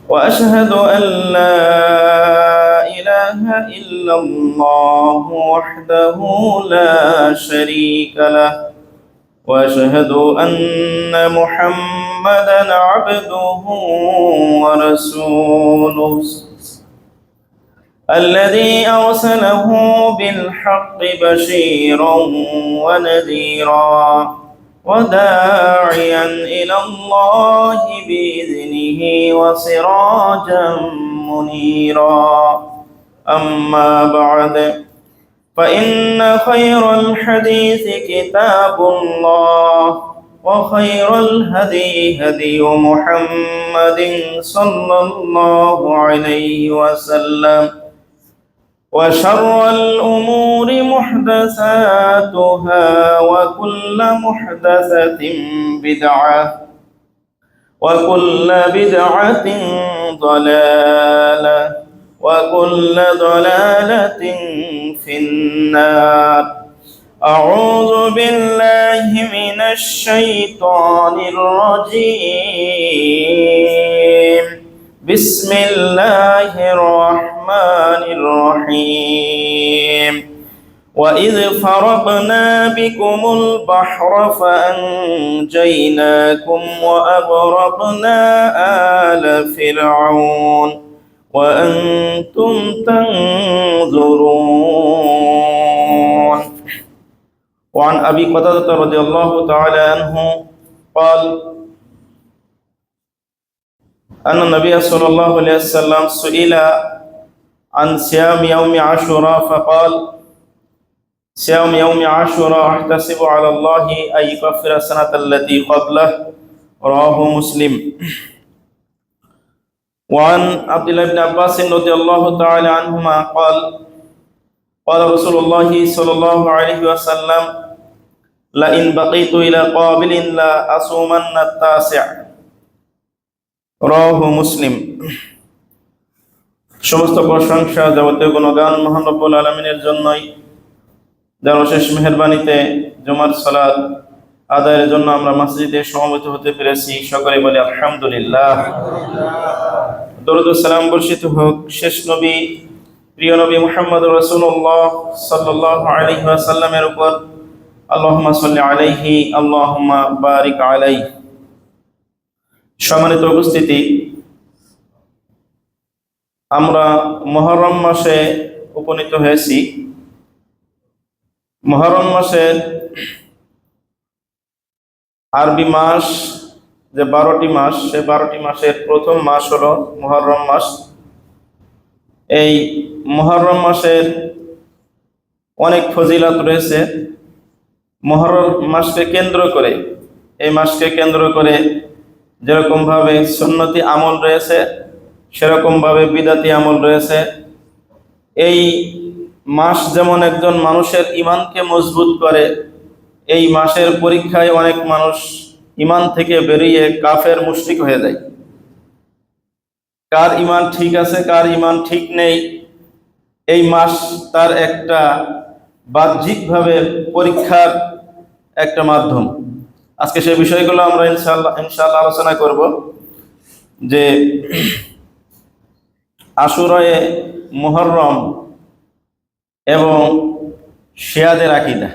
وأشهد أن لا إله إلا الله وحده لا شريك له وأشهد أن محمدا عبده ورسوله الذي أرسله بالحق بشيرا ونذيرا وداعيا إلى الله بإذنه وسراجا منيرا أما بعد فإن خير الحديث كتاب الله وخير الهدي هدي محمد صلى الله عليه وسلم وشر الأمور محدثاتها وكل محدثة بدعة وكل بدعة ضلالة وكل ضلالة في النار أعوذ بالله من الشيطان الرجيم بسم الله الرحمن الرحيم وإذ فرقنا بكم البحر فأنجيناكم وأغرقنا آل فرعون وأنتم تنظرون وعن أبي قتادة رضي الله تعالى عنه قال أن النبي صلى الله عليه وسلم سئل عن صيام يوم عاشوراء فقال صيام يوم عاشوراء أحتسب على الله أن يكفر السنة التي قبله رواه مسلم وعن عبد الله بن عباس رضي الله تعالى عنهما قال قال رسول الله صلى الله عليه وسلم لئن بقيت إلى قابل لا أصومن التاسع রাওয়াহু মুসলিম। সমস্ত প্রশংসা যাবতীয় গুণগান মহান রব্বুল আলামিনের জন্যই, যার অশেষ মেহেরবানিতে জুমার সালাত আদায়ের জন্য আমরা মসজিদে সমবেত হতে পেরেছি। সকলে বলি আলহামদুলিল্লাহ। দরুদ ও সালাম বর্ষিত হোক শেষ নবী, প্রিয় নবী মুহাম্মদ রাসূলুল্লাহ সাল্লাল্লাহু আলাইহি ওয়াসাল্লামের উপর। আল্লাহুম্মা সাল্লি আলাইহি আল্লাহুম্মা বারিক আলাইহি। সম্মানিত উপস্থিতি, আমরা মুহররম মাসে উপনীত হয়েছি। মুহররম মাসের আরবি মাস যে 12টি মাস, সে 12টি মাসের প্রথম মাস হলো মুহররম মাস। এই মুহররম মাসের অনেক ফজিলত রয়েছে। মুহররম মাসকে কেন্দ্র করে, এই মাসকে কেন্দ্র করে যেরকমভাবে সুন্নতি আমল রয়েছে, সেরকমভাবে বিদাতি আমল রয়েছে। এই মাস যেমন একজন মানুষের ঈমানকে মজবুত করে, এই মাসের পরীক্ষায় অনেক মানুষ ঈমান থেকে বেরিয়ে কাফের মুশরিক হয়ে যায়। কার ঈমান ঠিক আছে, কার ঈমান ঠিক নেই, এই মাস তার একটা বাহ্যিকভাবে পরীক্ষার একটা মাধ্যম। আজকে সেই বিষয়গুলো আমরা ইনশাআল্লাহ আলোচনা করব। যে আশুরায়ে মুহররম এবং শিয়াদের আকীদা,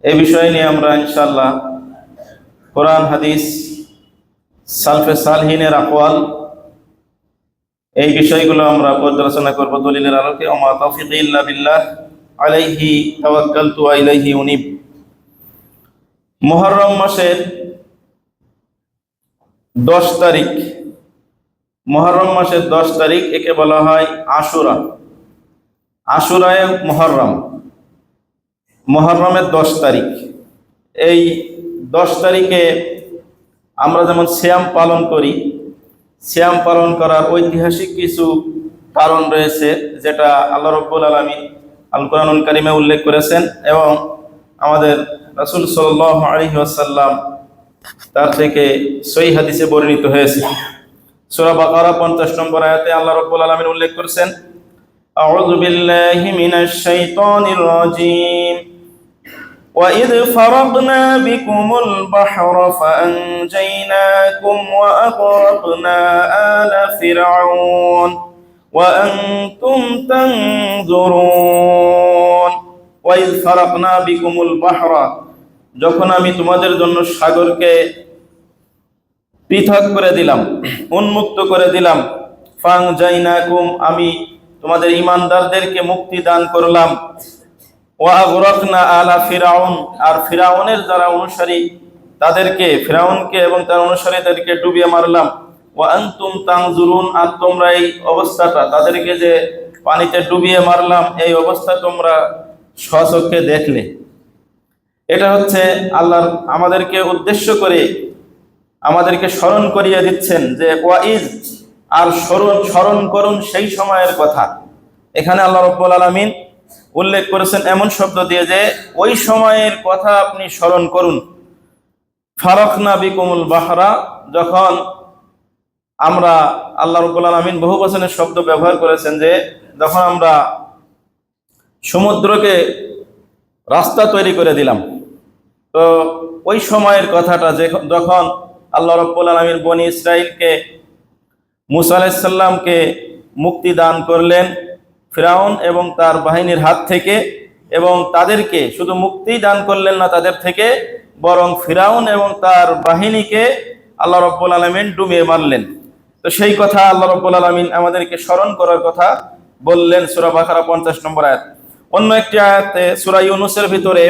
এই বিষয় নিয়ে আমরা ইনশাআল্লাহ কোরআন হাদিস সালফে সালহিনের আকওয়াল, এই বিষয়গুলো আমরা পর্যালোচনা করব দলিলের আলোকে। ওয়া মা তাওফীকি ইল্লা বিল্লাহ আলাইহি তাওয়াক্কালতু ওয়া ইলাইহি উনীব। মুহররম মাসের 10 তারিখ, মুহররম মাসের 10 তারিখ, একে বলা হয় আশুরা, আশুরায়ে মুহররম। মুহররমের 10 তারিখ, এই 10 তারিখে আমরা যেমন সিয়াম পালন করি, সিয়াম পালন করার ঐতিহাসিক কিছু কারণ রয়েছে, যেটা আল্লাহ রাব্বুল আলামিন আল কোরআনুল কারীমে উল্লেখ করেছেন এবং আমাদের রাসূল সাল্লাল্লাহু আলাইহি ওয়াসাল্লাম তার থেকে সহিহ হাদিসে বর্ণিত হয়েছে। সূরা বাকারা 50 নম্বর আয়াতে আল্লাহ রাব্বুল আলামিন উল্লেখ করেছেন, আউযু বিল্লাহি মিনাশ শাইতানির রাজীম وإذ فرقنا بكم البحر فأنجيناكم وأغرقنا آل فرعون وأنتم تنظرون وإذ فرقنا بكم البحر যখন আমি তোমাদের জন্য সাগরকে পৃথক করে দিলাম, উন্মুক্ত করে দিলাম, ফানজাইনাকুম আমি তোমাদের ঈমানদারদেরকে মুক্তি দান করলাম, ওয়া আগরাকনা আলা ফিরাউন আর ফিরাউনের যারা অনুসারী তাদেরকে, ফিরাউনকে এবং তার অনুসারীদেরকে ডুবিয়ে মারলাম, ওয়া আনতুম তানজুরুন আর তোমরা এই অবস্থাটা, তাদেরকে যে পানিতে ডুবিয়ে মারলাম এই অবস্থা তোমরা স্বচক্ষে দেখলে। এটা হচ্ছে আল্লাহ আমাদেরকে উদ্দেশ্য করে আমাদেরকে স্মরণ করিয়ে দিচ্ছেন যে ওয়াইজ আর স্মরণ করুন সেই সময়ের কথা। এখানে আল্লাহ রাব্বুল আলামিন উল্লেখ করেছেন এমন শব্দ দিয়ে যে ওই সময়ের কথা আপনি স্মরণ করুন। ফারাকনা বিকুমুল বাহরা, যখন আমরা, আল্লাহ রাব্বুল আলামিন বহু বচনের শব্দ ব্যবহার করেছেন যে যখন আমরা সমুদ্রকে রাস্তা তৈরি করে দিলাম। তো ওই সময়ের কথাটা যখন আল্লাহ রাব্বুল আলামিন বনি ইসরাইলকে, মুসা আলাইহিস সালামকে মুক্তি দান করলেন ফিরাউন এবং তার বাহিনীর হাত থেকে, এবং তাদেরকে শুধু মুক্তি দান করলেন না তাদের থেকে, বরং ফিরাউন এবং তার বাহিনীকে আল্লাহ রাব্বুল আলামিন ডুবিয়ে মারলেন। তো সেই কথা আল্লাহ রাব্বুল আলামিন আমাদেরকে স্মরণ করার কথা বললেন সূরা বাকারা 50 নম্বর আয়াত। অন্য একটি আয়াতে সূরা ইউনূসের ভিতরে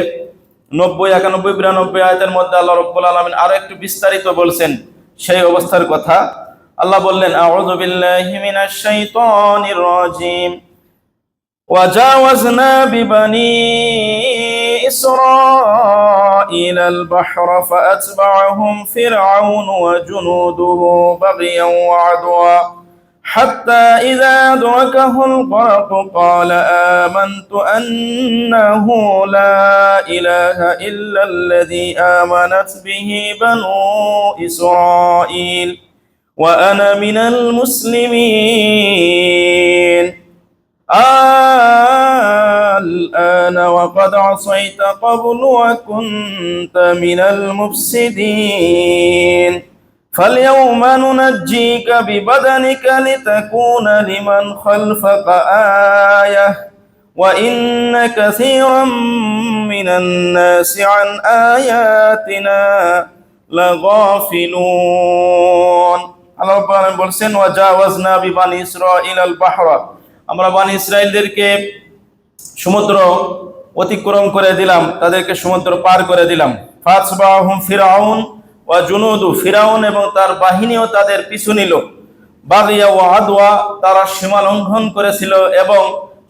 90, 91, 92 আয়াতের মধ্যে আল্লাহ রাব্বুল আলামিন আরো একটু বিস্তারিত বলছেন সেই অবস্থার কথা। আল্লাহ বললেন, আউযু বিল্লাহি মিনাশ শাইতানির রাজিম, ওয়াজাওয়াজনা বিবানি ইসরাঈলাল বাহরা ফাআতবা'আহুম ফিরআউন ওয়া জুনুদুহু বাগিয়ান ওয়া আদওয়া حتى إذا أدركه الغرق قال آمنت أنه لا إله إلا الذي آمنت به بنو إسرائيل وأنا من المسلمين الآن وقد عصيت قبل وكنت من المفسدين فاليوم ننجيك ببدنك لتكون لمن خلفك آية وإن كثيرا من الناس عن آياتنا لغافلون। আল্লাহ রাব্বুল আলামিন বলছেন, ওয়াজাওয়াজনা বিবানি ইসরাঈলাল বাহরা, আমরা বানি ইসরাইলদেরকে সমুদ্র অতিক্রম করে দিলাম, তাদেরকে সমুদ্র পার করে দিলাম। ফাতবাহুম ফিরআউন ওয়া জুনুদু, ফিরাউন এবং তার বাহিনীও তাদের পিছু নিল। বাগিয়া ওয়া আদওয়া, তারা সীমা লঙ্ঘন করেছিল এবং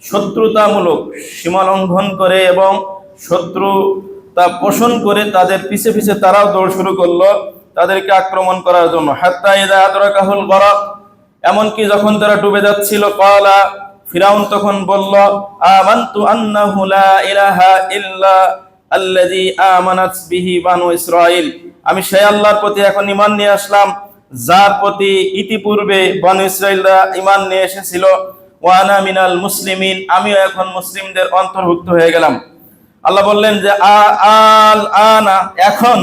শত্রুতামূলক সীমা লঙ্ঘন করে এবং শত্রুতা পোষণ করে তাদের পিছে পিছে তারাও দৌড় শুরু করলো তাদেরকে আক্রমণ করার জন্য। হাত্তা ইযা আদরাকাহুল গরাক, এমনকি যখন তারা ডুবে যাচ্ছিল, ক্বালা, ফিরাউন তখন বলল, আমানতু আন্নাহু লা ইলাহা ইল্লা আল্লাযী আমানাত বিহি বানু ইসরাঈল, আমি সেই আল্লাহর প্রতি এখন ঈমান নিয়ে আসলাম যার প্রতি ইতিপূর্বে বানু ইসরাঈলরা ঈমান নিয়ে এসেছিল। ওয়া আনা মিনাল মুসলিমিন, আমিও এখন মুসলিমদের অন্তর্ভুক্ত হয়ে গেলাম। আল্লাহ বললেন যে আল আনা, এখন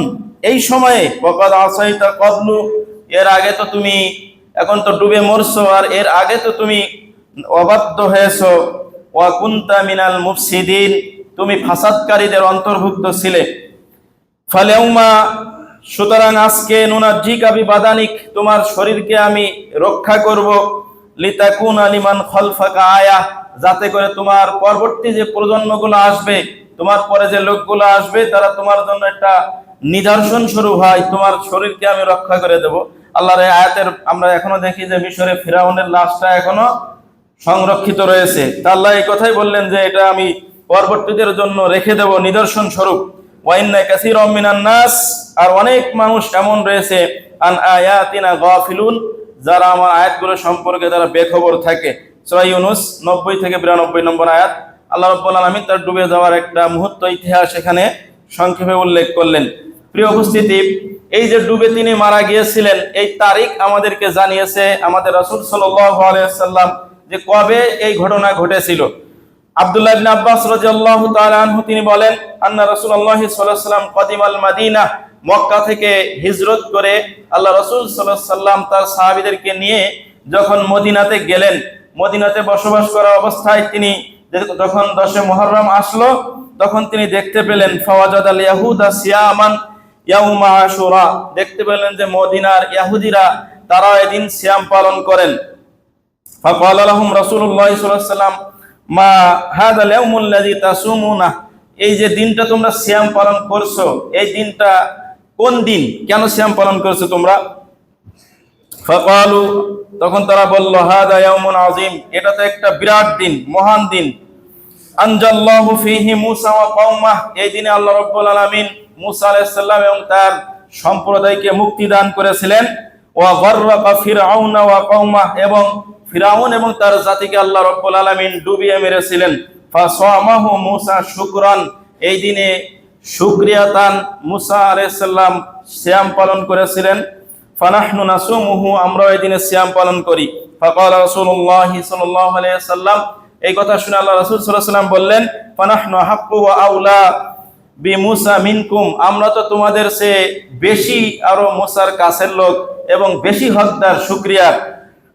এই সময়ে, ওয়াকাদ আসাইতা ক্বাবলু, এর আগে তো তুমি, এখন তো ডুবে মরছো আর এর আগে তো তুমি অবাধ্য হয়েছো। ওয়া কুনতা মিনাল মুফসিদিন, তুমি ফাসাদকারীদের অন্তর্ভুক্ত ছিলে। ফালিয়াউমা, সুতরাং আজকে, নুনাজ্জিকা বিবাদানিক, তোমার শরীরকে আমি রক্ষা করব, লিতাকুনা লিমান খালফাকা আয়া, যাতে করে তোমার পরবর্তী যে প্রজন্মগুলো আসবে, তোমার পরে যে লোকগুলো আসবে, তারা তোমার জন্য একটা নিদর্শন স্বরূপ হয়, তোমার শরীরকে আমি রক্ষা করে দেব। আল্লাহর এই আয়াতের আমরা এখনো দেখি যে মিশরে ফিরাউনের লাশটা এখনো সংরক্ষিত রয়েছে। তা আল্লাহ এই কথাই বললেন যে এটা আমি পরবর্তীদের জন্য রেখে দেব নিদর্শন স্বরূপ। ওয়া ইন্না কাসীরাম মিনান নাস, আর অনেক মানুষ এমন রয়েছে, আন আয়াতিনা গাফিলুন, যারা আমার আয়াতগুলো সম্পর্কে তারা বেখবর থাকে। সূরা ইউনূস 90 থেকে 92 নম্বর আয়াত। আল্লাহ রাব্বুল আলামিন তার ডুবে যাওয়ার একটা মুহূর্ত ইতিহাস এখানে সংক্ষেপে উল্লেখ করলেন। প্রিয় উপস্থিতি, এই যে ডুবে তিনি মারা গিয়েছিলেন এই তারিখ আমাদেরকে জানিয়েছে আমাদের রাসূল সাল্লাল্লাহু আলাইহি ওয়াসাল্লাম যে কবে এই ঘটনা ঘটেছিল। আব্দুল্লাহ ইবনে আব্বাস রাদিয়াল্লাহু তাআলা আনহু তিনি বলেন, আন্না রাসূলুল্লাহ সাল্লাল্লাহু আলাইহি ওয়াসাল্লাম কদিমাল মাদিনা, মক্কা থেকে হিজরত করে আল্লাহ রাসূল সাল্লাল্লাহু আলাইহি ওয়াসাল্লাম তার সাহাবীদেরকে নিয়ে যখন মদিনাতে গেলেন, মদিনাতে বসবাস করা অবস্থায় তিনি যখন 10 মুহররম আসলো, তখন তিনি দেখতে পেলেন ফাওয়াজাদাল ইয়াহুদা সিয়ামান ইয়াউমা আশুরা, দেখতে পেলেন যে মদিনার ইহুদিরা তারা এদিন সিয়াম পালন করেন। ফাকালা লাহুম রাসূলুল্লাহ সাল্লাল্লাহু আলাইহি ওয়াসাল্লাম মা হাযাল ইয়াউমুল্লাযী তাসুমুনা, এই যে দিনটা তোমরা সিয়াম পালন করছো, এই দিনটা কোন দিন, কেন সিয়াম পালন করছো তোমরা? ফাকালু, তখন তারা বলল হাযা ইয়াউমুন আযীম, এটা তো একটা বিরাট দিন, মহান দিন। আনজাল্লাহু ফীহি মূসা ওয়া কওমাহ, এই দিনে আল্লাহ রাব্বুল আলামিন মূসা আলাইহিস সালাম এবং তার সম্প্রদায়কে মুক্তি দান করেছিলেন। ওয়া গররাকা ফিরআউনা ওয়া কওমাহ, এবং ফিরাউন এবং তার জাতিকে আল্লাহ রাব্বুল আলামিন ডুবিয়ে মেরেছিলেন। ফাসামাহু মূসা শুকরান, এই দিনে শুকরিয়াতান মূসা আলাইহিস সালাম সিয়াম পালন করেছিলেন। ফানাহনু নাসুমুহু, আমরা এই দিনে সিয়াম পালন করি। ফাকালা রাসূলুল্লাহ সাল্লাল্লাহু আলাইহি ওয়াসাল্লাম, এই কথা শুনে আল্লাহ রাসূল সাল্লাল্লাহু আলাইহি ওয়াসাল্লাম বললেন, ফানাহনু হাক্কু ওয়া আউলা বিমূসা মিনকুম, আমরা তো তোমাদের চেয়ে বেশি আরো মূসার কাছের লোক এবং বেশি হকদার শুকরিয়ার।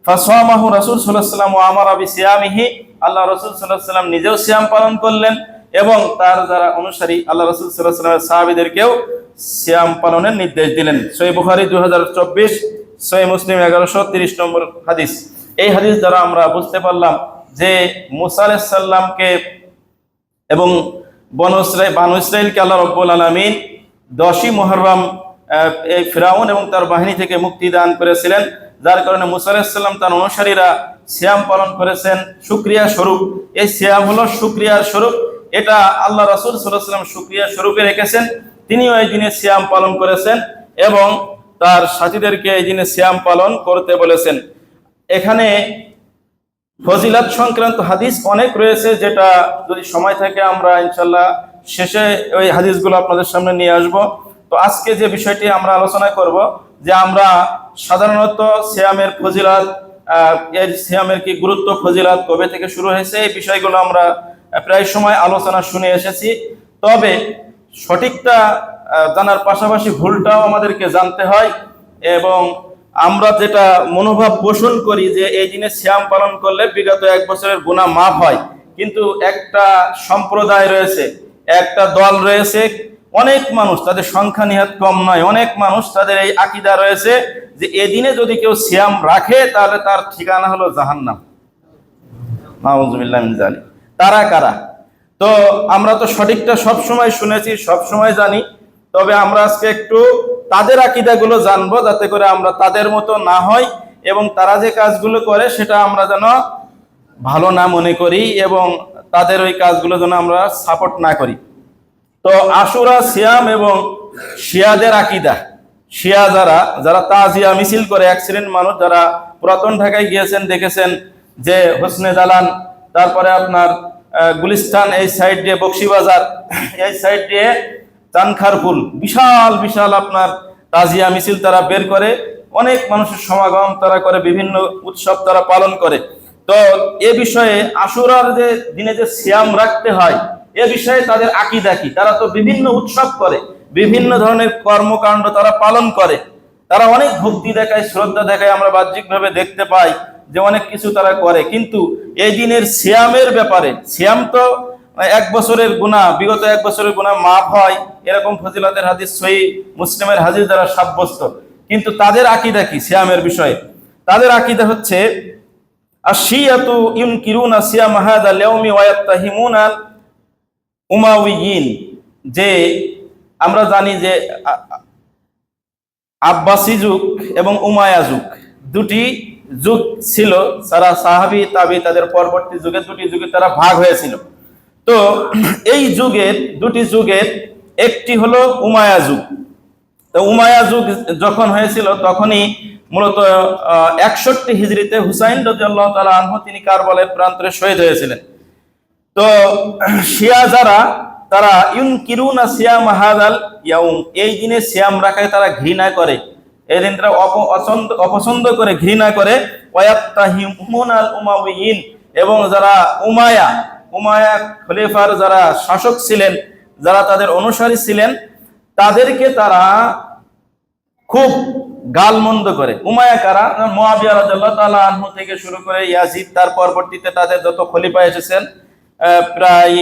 ফাসামাহু রাসূল সাল্লাল্লাহু আলাইহি ওয়াসাল্লাম ওয়া আমারা বিসিয়ামিহি, আল্লাহ রাসূল সাল্লাল্লাহু আলাইহি ওয়াসাল্লাম নিজেও সিয়াম পালন করলেন এবং তার যারা অনুসারী আল্লাহ রাসূল সাল্লাল্লাহু আলাইহি ওয়াসাল্লামের সাহাবীদেরকেও সিয়াম পালনের নির্দেশ দিলেন। সহিহ বুখারী 2024, সহিহ মুসলিম 1130 নম্বর হাদিস। এই হাদিস দ্বারা আমরা বুঝতে পারলাম যে মূসা আলাইহিস সালামকে এবং বনু ইসরাইলকে আল্লাহ রাব্বুল আলামিন 10ই মুহররম এই ফিরাউন এবং তার বাহিনী থেকে মুক্তি দান করেছিলেন, যার কারণে মূসা আলাইহিস সালাম তার অনুসারীরা সিয়াম পালন করেছেন শুকরিয়া স্বরূপ। এই সিয়াম হলো শুকরিয়ার স্বরূপ, এটা আল্লাহ রাসূল সাল্লাল্লাহু আলাইহি ওয়াসাল্লাম শুকরিয়া স্বরূপে রেখেছেন। তিনিও এই দিনে সিয়াম পালন করেছেন এবং তার সাথীদেরকে এই দিনে সিয়াম পালন করতে বলেছেন। এখানে ফজিলত সংক্রান্ত হাদিস অনেক রয়েছে, যেটা যদি সময় থাকে আমরা ইনশাল্লাহ শেষে ওই হাদিসগুলো আপনাদের সামনে নিয়ে আসব। তো আজকে যে বিষয়টি আমরা আলোচনা করব, যে আমরা সাধারণত সিয়ামের ফজিলত, এর সিয়ামের কি গুরুত্ব, ফজিলত কবে থেকে শুরু হয়েছে, এই বিষয়গুলো আমরা প্রায় সময় আলোচনা শুনে এসেছি। তবে সঠিকটা জানার পাশাপাশি ভুলটাও আমাদেরকে জানতে হয়, এবং আমরা যেটা মনোভাব পোষণ করি যে এই দিনে সিয়াম পালন করলে বিগত 1 বছরের গুনাহ মাফ হয়, কিন্তু একটা সম্প্রদায় রয়েছে, একটা দল রয়েছে, অনেক মানুষ, তাদের সংখ্যা নিহাত কম নয়, অনেক মানুষ তাদের এই আকীদা রয়েছে যে এই দিনে যদি কেউ সিয়াম রাখে তাহলে তার ঠিকানা হলো জাহান্নাম। নাউযুবিল্লাহি মিন যালিক। তারা কারা? তো আমরা তো সঠিকটা সব সময় শুনেছি, সব সময় জানি, তবে আমরা আজকে একটু তাদের আকীদাগুলো জানবো, যাতে করে আমরা তাদের মতো না হই এবং তারা যে কাজগুলো করে সেটা আমরা যেন ভালো না মনে করি এবং তাদের ওই কাজগুলো যেন আমরা সাপোর্ট না করি। তো আশুরা সিয়াম এবং শিয়াদের আকীদা, শিয়া যারা তাজিয়া মিছিল করে, এক শ্রেণীর মানুষ যারা পুরাতন ঢাকায় গিয়েছেন দেখেছেন যে হোসনে জালান, তারপরে আপনার গুলিস্তান, এই সাইড দিয়ে বক্সিবাজার, এই সাইড দিয়ে চানখারপুল, বিশাল বিশাল আপনার তাজিয়া মিছিল তারা বের করে, অনেক মানুষের সমাগম তারা করে, বিভিন্ন উৎসব তারা পালন করে। তো এ বিষয়ে আশুরার যে দিনে যে সিয়াম রাখতে হয়, এ বিষয়ে তাদের আকীদা কি? তারা তো বিভিন্ন উৎসব করে, বিভিন্ন ধরনের কর্মকাণ্ড তারা পালন করে, তারা অনেক ভক্তি দেখায়, শ্রদ্ধা দেখায়, আমরা বাহ্যিকভাবে দেখতে পাই যে অনেক কিছু তারা করে, কিন্তু এই দিনের সিয়ামের ব্যাপারে, সিয়াম তো 1 বছরের গুনাহ, বিগত 1 বছরের গুনাহ মাফ হয়, এরকম ফজিলতের হাদিস সহিহ মুসলিমের হাদিস দ্বারা সাব্যস্ত, কিন্তু তাদের আকীদা কি সিয়ামের বিষয়ে? তাদের আকীদা হচ্ছে আশিয়াতু ইউনকিরুনা সিয়াম হাযাল ইয়াউমি ওয়া ইয়াত্তাহিমুনা উমাউইয়িন, যে আমরা জানি যে আব্বাসী যুগ এবং উমাইয়া যুগ, দুটি যুগ ছিল, সারা সাহাবী তাবী তাদের পরবর্তী যুগে দুটি যুগে তারা ভাগ হয়েছিল। তো এই যুগের, দুটি যুগের একটি হলো উমাইয়া যুগ। তো উমাইয়া যুগ যখন হয়েছিল তখনই মূলত 61 হিজরিতে হুসাইন রাদিয়াল্লাহু তাআলা আনহু তিনি কারবালার প্রান্তরে শহীদ হয়েছিলেন। তো শিয়া যারা, তারা ইউনকিরুনা সিয়াম হাযাল ইয়াউম, এই দিনে সিয়াম রাখায় তারা ঘৃণা করে, এই দিনটা অপছন্দ করে, ঘৃণা করে। ওয়ায়াত্তাহিমুনাল উমাউইয়িন, এবং যারা উমাইয়া খলিফার যারা শাসক ছিলেন, যারা তাদের অনুসারী ছিলেন, তাদেরকে তারা খুব গালমন্দ করে। উমাইয়া কারা? মুয়াবিয়া রাদিয়াল্লাহু তাআলা আনহু থেকে শুরু করে ইয়াজিদ, তার পরবর্তীতে তাদের যত খলিফা এসেছেন প্রায়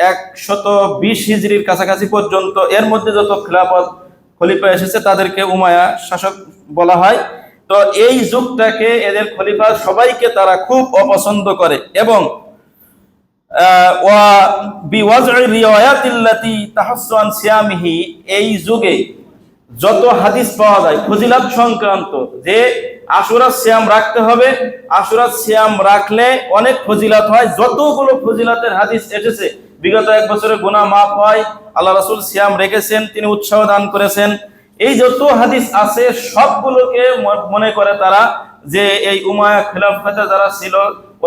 120 হিজরির কাছাকাছি পর্যন্ত, এর মধ্যে যত খিলাফত খলিফা এসেছে তাদেরকে উমাইয়া শাসক বলা হয়। তো এই যুগটাকে, এদের খলিফা সবাইকে তারা খুব অপছন্দ করে এবং এই যুগে যত হাদিস পাওয়া যায় ফজিলত সংক্রান্ত, যে আশুরা সিয়াম রাখতে হবে, আশুরা সিয়াম রাখলে অনেক ফজিলত হয়, যতগুলো ফজিলতের হাদিস এসেছে, বিগত 1 বছরে গুনাহ মাফ হয়, আল্লাহ রাসূল সিয়াম রেখেছেন, তিনি উৎসাহ দান করেছেন, এই যত হাদিস আছে সবগুলোকে মনে করে তারা যে এই উমাইয়া খিলাফতে যারা ছিল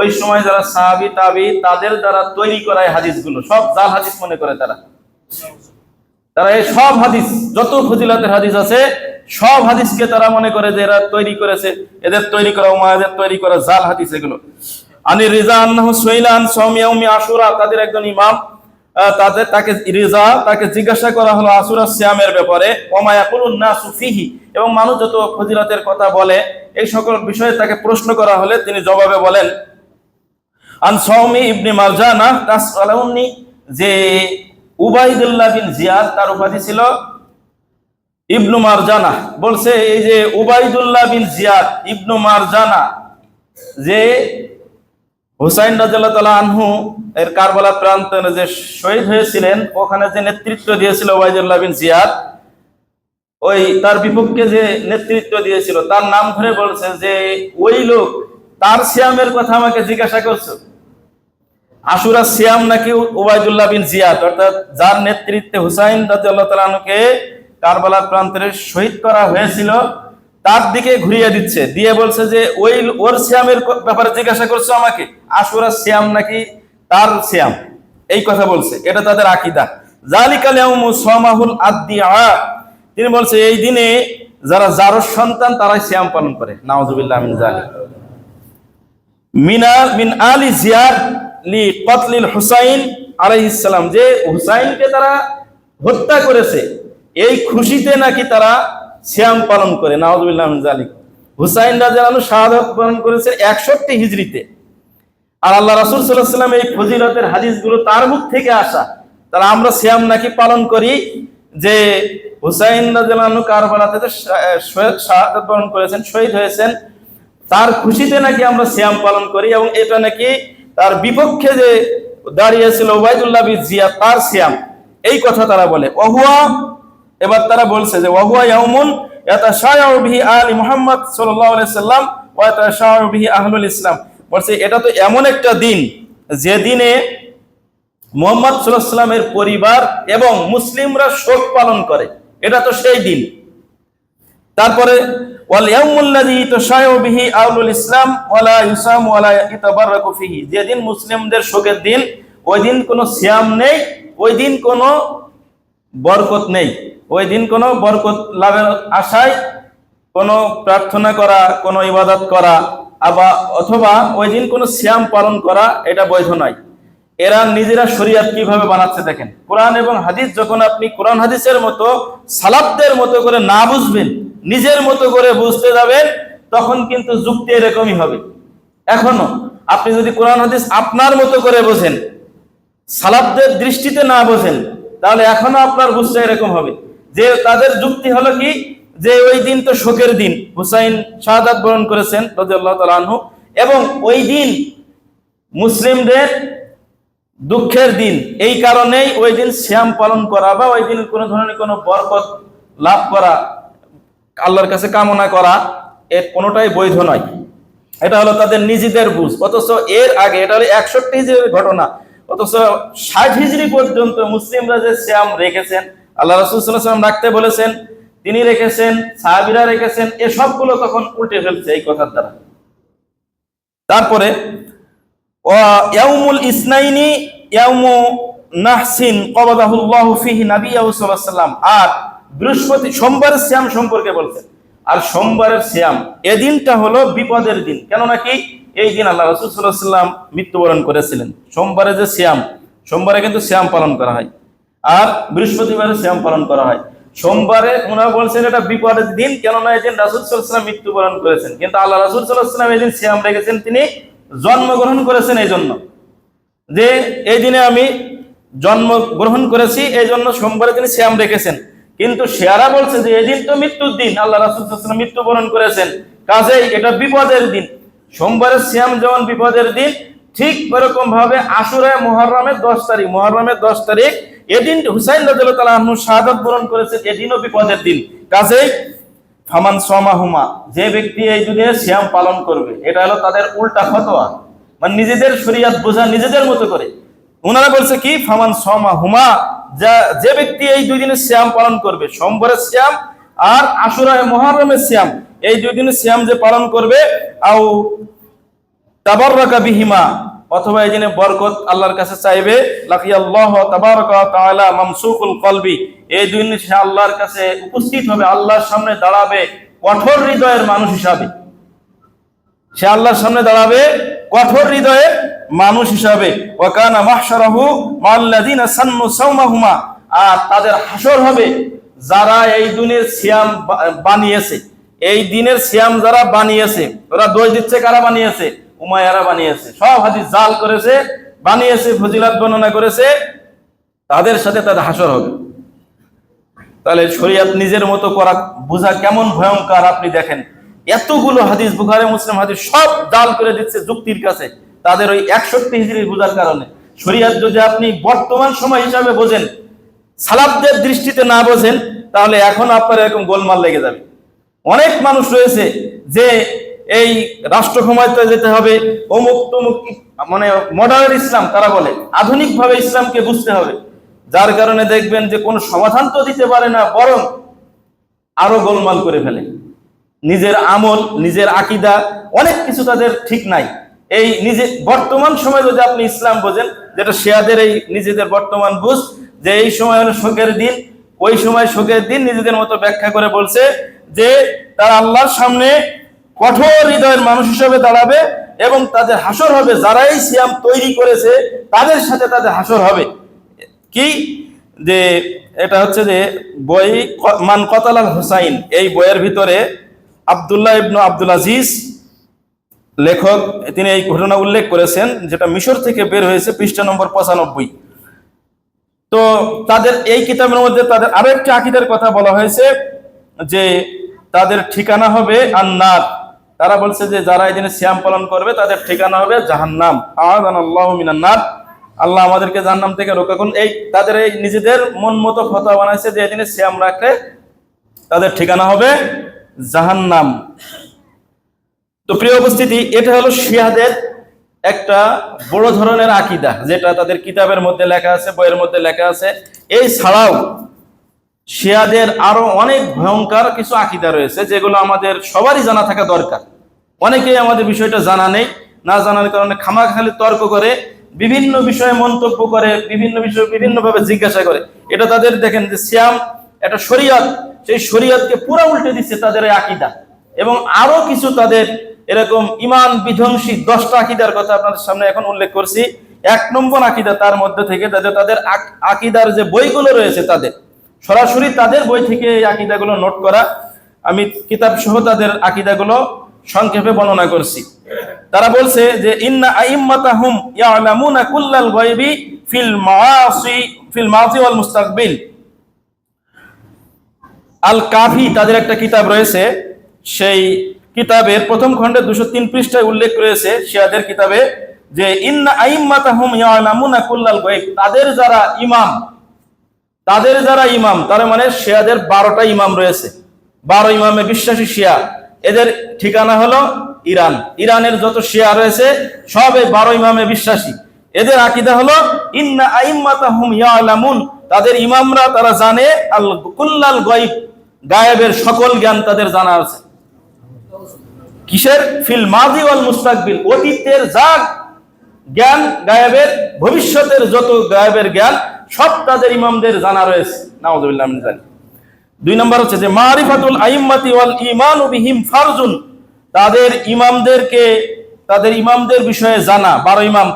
ওই সময়, যারা সাহাবী তাবী, তাদের দ্বারা তৈরি করা এই হাদিসগুলো সব জাল হাদিস মনে করে তারা। এই সব হাদিস, যত ফজিলতের হাদিস আছে সব হাদিসকে তারা মনে করে যে এরা তৈরি করেছে, এদের তৈরি করা, উমাইয়াদের তৈরি করা জাল হাদিস এগুলো। আনি রিজা আন্নাহু সুইলান সাওমি ইয়াউমি আশুরা, তাদের একজন ইমাম, তাকে জিজ্ঞাসা করা হলো আশুরা সিয়ামের ব্যাপারে। ওমা ইয়াকুলুন নাসু ফিহি, এবং মানুষ যত ফজিলতের কথা বলে এই সকল বিষয়ে তাকে প্রশ্ন করা হলে তিনি জবাবে বলেন, আন সাওমি ইবনে মারজানা তাসআলুনি, যে উবাইদুল্লাহ বিন জিয়াদ, তার উপাধি ছিল ইবনু মারজানা, বলছে এই যে উবাইদুল্লাহ বিন জিয়াদ ইবনু মারজানা, যে হুসাইন রাদিয়াল্লাহু তাআলা আনহু এর কারবালা প্রান্তরে যে শহীদ হয়েছিলেন, ওখানে যে নেতৃত্ব দিয়েছিল উবাইদুল্লাহ বিন জিয়াদ, ওই তার বিপক্ষে যে নেতৃত্ব দিয়েছিল, তার নাম ধরে বলছে যে ওই লোক, তার সিয়ামের কথা আমাকে জিজ্ঞাসা করছো, আশুরা সিয়াম নাকি উবাইদুল্লাহ বিন জিয়াদ, অর্থাৎ যার নেতৃত্বে হুসাইন রাদিয়াল্লাহু তাআলা আনহুকে কারবালার প্রান্তরে শহীদ করা হয়েছিল, তার দিকে ঘুরিয়ে দিচ্ছে, দিয়ে বলছে যে ওর সিয়ামের ব্যাপারে জিজ্ঞাসা করছো আমাকে, আশুরা সিয়াম নাকি তার সিয়াম, এই কথা বলছে। এটা তাদের আকীদা। যালিকাল ইয়াউমু সামাহুল আদিয়া, তিনি বলছে এই দিনে যারা জারজ সন্তান তারাই সিয়াম পালন করে। নাউযুবিল্লাহ মিন যালিক। মিন আলি জিয়াদ লি কতলিল হুসাইন আলাইহিস সালাম, যে হুসাইনকে তারা হত্যা করেছে এই খুশিতে নাকি তারা সিয়াম পালন করে। নাউযুবিল্লাহ মিন যালিক। হুসাইন রাদিয়াল্লাহু আনহু শাহাদাত বরণ করেছে 61 হিজরিতে, আর আল্লাহ রাসূল সাল্লাল্লাহু আলাইহি ওয়াসাল্লাম এই ফজিলতের হাদিসগুলো তার মুখ থেকে আসা, তারা আমরা সিয়াম নাকি পালন করি, যে হুসাইন রাদিয়াল্লাহু আনহু কারবালাতে শাহাদাত বরণ করেছেন, শহীদ হয়েছেন, তার খুশিতে নাকি আমরা সিয়াম পালন করি, এবং এটা নাকি তার বিপক্ষে যে দাঁড়িয়েছিল উবাইদুল্লাহ বিন জিয়াদ, তার সিয়াম, এই কথা তারা বলে। ওয়াহুয়া, এবার তারা বলছে যে ওয়াহুয়া ইয়াউমুন ইয়াতাশায়াউ বিহি আলি মুহাম্মদ সাল্লাল্লাহু আলাইহি সাল্লাম ওয়া ইয়াতাশায়াউ বিহি আহলুল ইসলাম, বলছে এটা তো এমন একটা দিন যে দিনে মুহাম্মদ সাল্লাল্লাহু আলাইহি সাল্লামের পরিবার এবং মুসলিমরা শোক পালন করে, এটা তো সেই দিন। তারপরে ওয়াল ইয়াউমুল্লাযী তাশায়াউ বিহি আহলুল ইসলাম ওয়া লা ইউসামু ওয়া লা ইতাবাররাকু ফিহি, যেদিন মুসলিমদের শোকের দিন, ওই দিন কোনো সিয়াম নেই, ওই দিন কোনো বরকত নেই, ওই দিন কোনো বরকত লাভের আশায় কোনো প্রার্থনা করা, কোনো ইবাদত করা, অথবা ওই দিন কোনো সিয়াম পালন করা, এটা বৈধ নয়। এরা নিজেরা শরীয়ত কিভাবে বানাচ্ছে দেখেন। কোরআন এবং হাদিস যখন আপনি কোরআন হাদিসের মতো সালাফদের মতো করে না বুঝবেন, নিজের মতো করে বুঝতে যাবেন, তখন কিন্তু যুক্তি এরকমই হবে। এখনো আপনি যদি কোরআন হাদিস আপনার মতো করে বোঝেন, সালাফদের দৃষ্টিতে না বোঝেন, তাহলে এখনো আপনার বুঝতে এরকম হবে যে তাদের যুক্তি হলো কি, যে ওই দিন তো শোকের দিন, হুসাইন শাহাদাত বরণ করেছেন রাদিয়াল্লাহু তাআলা আনহু, এবং ওই দিন মুসলিমদের দুঃখের দিন, এই কারণেই ওই দিন সিয়াম পালন করা বা ওই দিন কোনো ধরনের কোনো বরকত লাভ করা, আল্লাহর কাছে কামনা করা, এর কোনোটাই বৈধ নয়। এটা হলো তাদের নিজেদের বুঝ। অথচ এর আগে, এটা হলো 61 হিজরির ঘটনা, অথচ 60 হিজরি পর্যন্ত মুসলিমরা যে সিয়াম রেখেছেন, আল্লাহ রাসূল সাল্লাল্লাহু আলাইহি ওয়াসাল্লাম রাখতে বলেছেন, তিনি রেখেছেন, সাহাবীরা রেখেছেন, এ সবগুলো তখন উল্টে ফেলছে এই কথার দ্বারা। তারপরে ইয়াউমুল ইসনাইনি ইয়াউমু নাহসিন কবাদাহুল্লাহু ফিহি নাবিয়্যু সাল্লাল্লাহু আলাইহি ওয়াসাল্লাম, আর বৃহস্পতি সোমবার সিয়াম সম্পর্কে বলছেন, আর সোমবারের সিয়াম, এই দিনটা হলো বিপদের দিন। কেননা কি, এই দিন আল্লাহ রাসূল সাল্লাল্লাহু আলাইহি ওয়াসাল্লাম মৃত্যুবরণ করেছিলেন। সোমবারে যে সিয়াম, সোমবারে কিন্তু সিয়াম পালন করা হয়, আর বৃহস্পতিবারে সিয়াম পালন করা হয়। সোমবারে ওনারা বলছেন এটা বিপদের দিন, কেননা এই দিন রাসূল সাল্লাল্লাহু আলাইহি ওয়াসাল্লাম মৃত্যুবরণ করেছেন। কিন্তু আল্লাহ রাসূল সাল্লাল্লাহু আলাইহি ওয়াসাল্লাম এই দিন সিয়াম রেখেছেন, তিনি জন্মগ্রহণ করেছেন এই জন্য, যে এই দিনে আমি জন্মগ্রহণ করেছি, এই জন্য সোমবারে তিনি সিয়াম রেখেছেন। কিন্তু শিয়ারা বলছে যে এই দিন তো মৃত্যুর দিন, আল্লাহ রাসূল সাল্লাল্লাহু আলাইহি ওয়াসাল্লাম মৃত্যুবরণ করেছেন, কাজেই এটা বিপদের দিন। সোমবারের সিয়াম যেমন বিপদের দিন, ঠিক এরকম ভাবে আশুরা মুহররমের 10 তারিখ, মুহররমের 10 তারিখ এদিন হুসাইন রাদিয়াল্লাহু তাআলা আনহু শাহাদাত বরণ করেছেন, এদিনও বিপদের দিন। কাজেই ফামান সামাহুমা, যে ব্যক্তি এই দিনে সিয়াম পালন করবে, এটা হলো তাদের উল্টা ফতোয়া, মানে নিজেদের শরীয়ত বোঝা নিজেদের মতো করে। ওনারা বলছে কি, ফামান সামাহুমা, যে ব্যক্তি এই দুই দিনের সিয়াম পালন করবে, সোমবারের সিয়াম আর আশুরা মুহররমের সিয়াম, এই দুই দিনের সিয়াম যে পালন করবে, আও তাবাররাকা বিহিমা, অথবা এই দিনে বরকত আল্লাহর কাছে চাইবে, লাকিয়াল্লাহু তাবারাকা ওয়া তাআলা মামসুকুল কলবি, এই দুই দিনে সে আল্লাহর কাছে উপস্থিত হবে, আল্লাহর সামনে দাঁড়াবে কঠোর হৃদয়ের মানুষ হিসাবে। সে আল্লাহর সামনে দাঁড়াবে কঠোর হৃদয়ের মানুষ হিসাবে। ওয়া কানা মাহশারাহু মাল্লাযিনা সান্নু সাওমাহুমা, আর তাদের হাসর হবে যারা এই দিনের সিয়াম বানিয়েছে। এই দিনের সিয়াম যারা বানিয়েছে, ওরা দোষ দিচ্ছে কারা বানিয়েছে, উমাইয়ারা বানিয়েছে, সব হাদিস জাল করেছে, বানিয়েছে, ফজিলত বর্ণনা করেছে, তাদের সাথে তাদের হাসর হবে। তাহলে শরীয়ত নিজের মতো করা বোঝা কেমন ভয়ঙ্কর আপনি দেখেন। এতগুলো হাদিস, বুখারী মুসলিম হাদিস সব জাল করে দিচ্ছে যুক্তির কাছে, তাদের ওই 61 হিজরির বোঝার কারণে। শরীয়ত যদি আপনি বর্তমান সময় হিসাবে বোঝেন, সালাফদের দৃষ্টিতে না বোঝেন, তাহলে এখন আপনার এরকম গোলমাল লেগে যাবে। অনেক মানুষ রয়েছে যে এই রাষ্ট্র ক্ষমতায় যেতে হবে, অমুক তমুক, মানে মডার্ন ইসলাম তারা বলে, আধুনিক ভাবে ইসলামকে বুঝতে হবে, যার কারণে দেখবেন যে কোনো সমাধান তো দিতে পারে না, বরং আরো গোলমাল করে ফেলে। নিজের আমল, নিজের আকীদা, অনেক কিছু তাদের ঠিক নাই। এই নিজে বর্তমান সময় যদি আপনি ইসলাম বোঝেন, যেটা শিয়াদের এই নিজেদের বর্তমান বুঝ, যে এই সময় হলো শোকের দিন, ওই সময় শোকের দিন, নিজেদের মতো ব্যাখ্যা করে বলছে যে তারা আল্লাহর সামনে কঠোর হৃদয়ের মানুষ হিসেবে দাঁড়াবে এবং তাদের হাসর হবে, যারা এই সিয়াম তৈরি করেছে তাদের সাথে তাদের হাসর হবে। কি যে এটা হচ্ছে যে বই মান কতালাল হুসাইন, এই বইয়ের ভিতরে আব্দুল্লাহ ইবনে আব্দুল আজিজ লেখক, তিনি এই ঘটনা উল্লেখ করেছেন, যেটা মিশর থেকে বের হয়েছে, পৃষ্ঠা নম্বর 95। তো তাদের এই কিতাবের মধ্যে তাদের আরো একটা আকীদার কথা বলা হয়েছে, যে তাদের ঠিকানা হবে আন্নার। তারা বলছে যে যারা এই দিনে সিয়াম পালন করবে তাদের ঠিকানা হবে জাহান্নাম। আযানাল্লাহু মিনান নার, আল্লাহ আমাদেরকে জাহান্নাম থেকে রক্ষা করুন। এই তাদের এই নিজেদের মন মতো ফতোয়া বানাইছে যে এই দিনে সিয়াম রাখলে তাদের ঠিকানা হবে জাহান্নাম। তো প্রিয় উপস্থিতি, এটা হলো শিয়াদের একটা বড় ধরনের আকীদা, যেটা তাদের কিতাবের মধ্যে লেখা আছে, বইয়ের মধ্যে লেখা আছে। এই ছাড়াও শিয়াদের আরো অনেক ভয়ঙ্কর কিছু আকীদা রয়েছে, যেগুলো আমাদের সবারই জানা থাকা দরকার। অনেকেই আমাদের বিষয়টা জানা নেই, না জানার কারণে খামাখালি তর্ক করে, বিভিন্ন বিষয়ে মন্তব্য করে, বিভিন্ন বিষয়ে বিভিন্নভাবে জিজ্ঞাসা করে। এটা তাদের দেখেন যে সিয়াম একটা শরীয়ত, সেই শরীয়তকে পুরো উল্টে দিচ্ছে তাদের এই আকীদা। এবং আরো কিছু তাদের এরকম ইমান বিধ্বংসী 10টা আকীদার কথা আপনাদের সামনে এখন উল্লেখ করছি। 1 নম্বর আকীদা, তার মধ্যে থেকে তাদের আকীদার যে বইগুলো রয়েছে, তাদের সরাসরি তাদের বই থেকে এই আকীদাগুলো নোট করা, আমি কিতাব সহ তাদের আকীদাগুলো সংক্ষেপে বর্ণনা করছি। তারা বলছে যে ইন্না আইম্মাতাহুম ইয়ালামুনা কুল্লাল গায়বি ফিল মাযি ওয়াল মুস্তাকবিল। আল কাফি, তাদের একটা কিতাব রয়েছে, সেই কিতাবের প্রথম খণ্ডে 203 পৃষ্ঠায় উল্লেখ রয়েছে শিয়াদের কিতাবে, যে ইন্না আইম্মাতাহুম ইয়ালামুনা কুল্লাল গায়ব, তাদের যারা ইমাম, তার মানে শিয়াদের 12টা ইমাম রয়েছে, 12 ইমামে বিশ্বাসী শিয়া। এদের ঠিকানা হলো ইরান। ইরানের যত শিয়া রয়েছে সব এই 12 ইমামে বিশ্বাসী। এদের আকীদা হলো ইন্না আইম্মাতাহুম ইয়ালামুন, তাদের ইমামরা তারা জানে আল কুল্লাল গায়ব, গায়েবের সকল জ্ঞান তাদের জানা আছে। কিসের? ফিল মাযি ওয়াল মুস্তাকবিল, অতীতের যা জ্ঞান, গায়েবের ভবিষ্যতের যত গায়েবের জ্ঞান, সব তাদের ইমামদের জানা রয়েছে। নাউযুবিল্লাহ মিন যালিক। 2 নম্বর হচ্ছে যে মারিফাতুল আইম্মাতি ওয়াল ঈমানু বিহিম ফারজুন, তাদের ইমামদের বিষয়ে জানা, 12 ইমাম